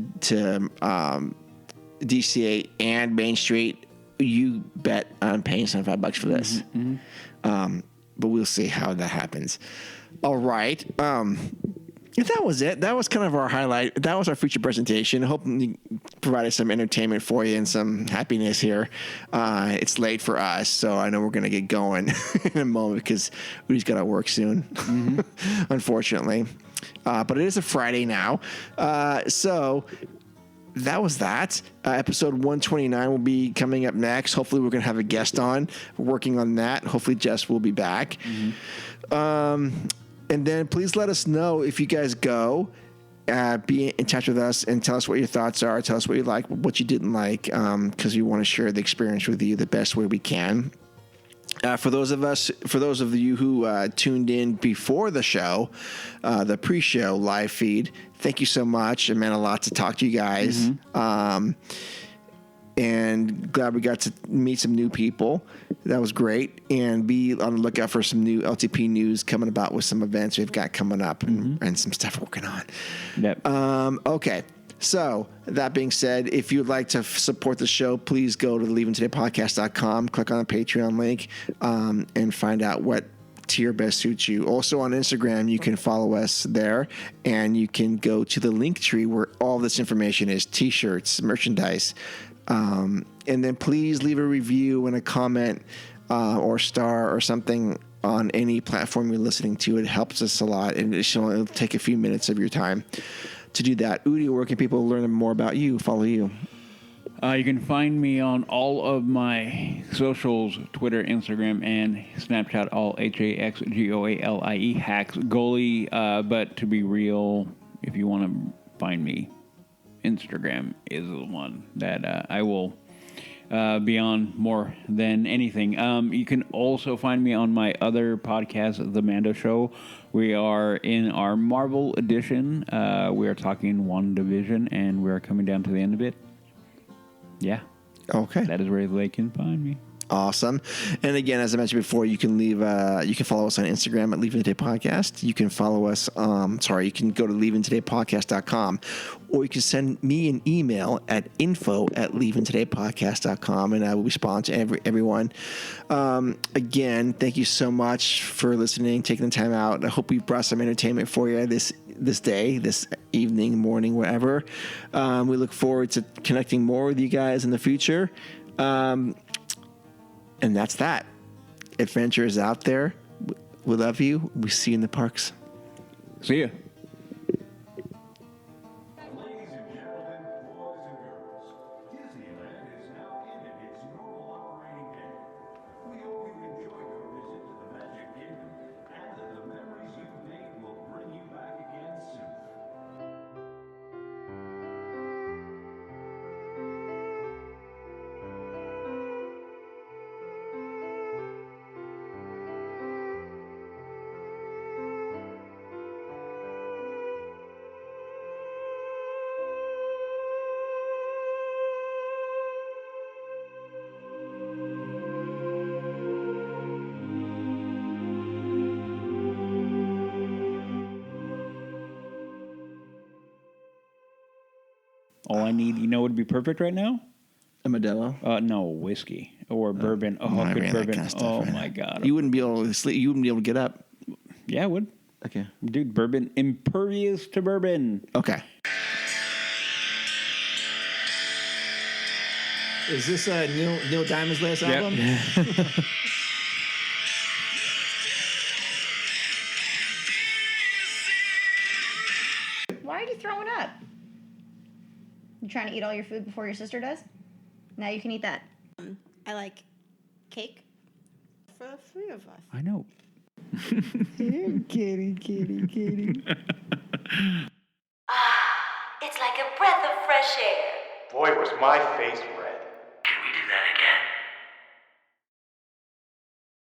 Speaker 3: DCA and Main Street, you bet I'm paying $75 for this. But we'll see how that happens. All right. That was it. That was kind of our highlight. That was our feature presentation. I hope we provided some entertainment for you and some happiness here. It's late for us, so I know we're going to get going in a moment because Udi's got to work soon, unfortunately. But it is a Friday now. So that was that. Episode 129 will be coming up next. Hopefully we're going to have a guest on. We're working on that. Hopefully Jess will be back. And then please let us know if you guys go. Be in touch with us and tell us what your thoughts are. Tell us what you like, what you didn't like, because we want to share the experience with you the best way we can. For those of you who tuned in before the show, the pre-show live feed, thank you so much. It meant a lot to talk to you guys. And glad we got to meet some new people. That was great. And be on the lookout for some new LTP news coming about with some events we've got coming up and some stuff working on.
Speaker 6: Yep.
Speaker 3: Okay. So that being said, if you'd like to support the show, please go to the leavingtodaypodcast.com, click on the Patreon link, and find out what tier best suits you. Also on Instagram, you can follow us there, and you can go to the link tree where all this information is: t-shirts, merchandise. And then please leave a review and a comment or star or something on any platform you're listening to. It helps us a lot, and it'll take a few minutes of your time to do that. Udi, where can people learn more about you, follow you?
Speaker 6: You can find me on all of my socials, Twitter, Instagram, and Snapchat, all HAXGOALIE, hacks, goalie. But to be real, if you want to find me, Instagram is the one that I will be on more than anything. You can also find me on my other podcast, The Mando Show. We are in our Marvel edition. We are talking WandaVision, and we are coming down to the end of it. Yeah.
Speaker 3: Okay.
Speaker 6: That is where they can find me.
Speaker 3: Awesome. And again, as I mentioned before, you can you can follow us on Instagram at Leaving Today Podcast. You can follow us, you can go to leavingtodaypodcast.com, or you can send me an email at info@leavingtodaypodcast.com, and I will respond to everyone. Again, thank you so much for listening, taking the time out. I hope we brought some entertainment for you this day, this evening, morning, wherever. We look forward to connecting more with you guys in the future. And that's that. Adventure is out there. We love you. We see you in the parks.
Speaker 6: See ya.
Speaker 10: Ladies and gentlemen, boys and girls, Disneyland is now in its normal operating day. We
Speaker 6: I need, you know what would be perfect right now?
Speaker 3: A Modelo.
Speaker 6: No, whiskey or bourbon. Oh,
Speaker 3: I
Speaker 6: good
Speaker 3: ran that
Speaker 6: bourbon.
Speaker 3: kind of stuff
Speaker 6: Oh,
Speaker 3: right
Speaker 6: my
Speaker 3: now.
Speaker 6: God.
Speaker 3: You wouldn't be able to sleep. You wouldn't be able to get up.
Speaker 6: Yeah, I would.
Speaker 3: Okay.
Speaker 6: Dude, bourbon, impervious to bourbon.
Speaker 3: Okay. Is this Neil Diamond's last album?
Speaker 8: Why are you throwing up? You trying to eat all your food before your sister does? Now you can eat that. I like cake.
Speaker 4: For the three of us.
Speaker 6: I know.
Speaker 5: It's like a breath of fresh air.
Speaker 10: Boy, was my face red.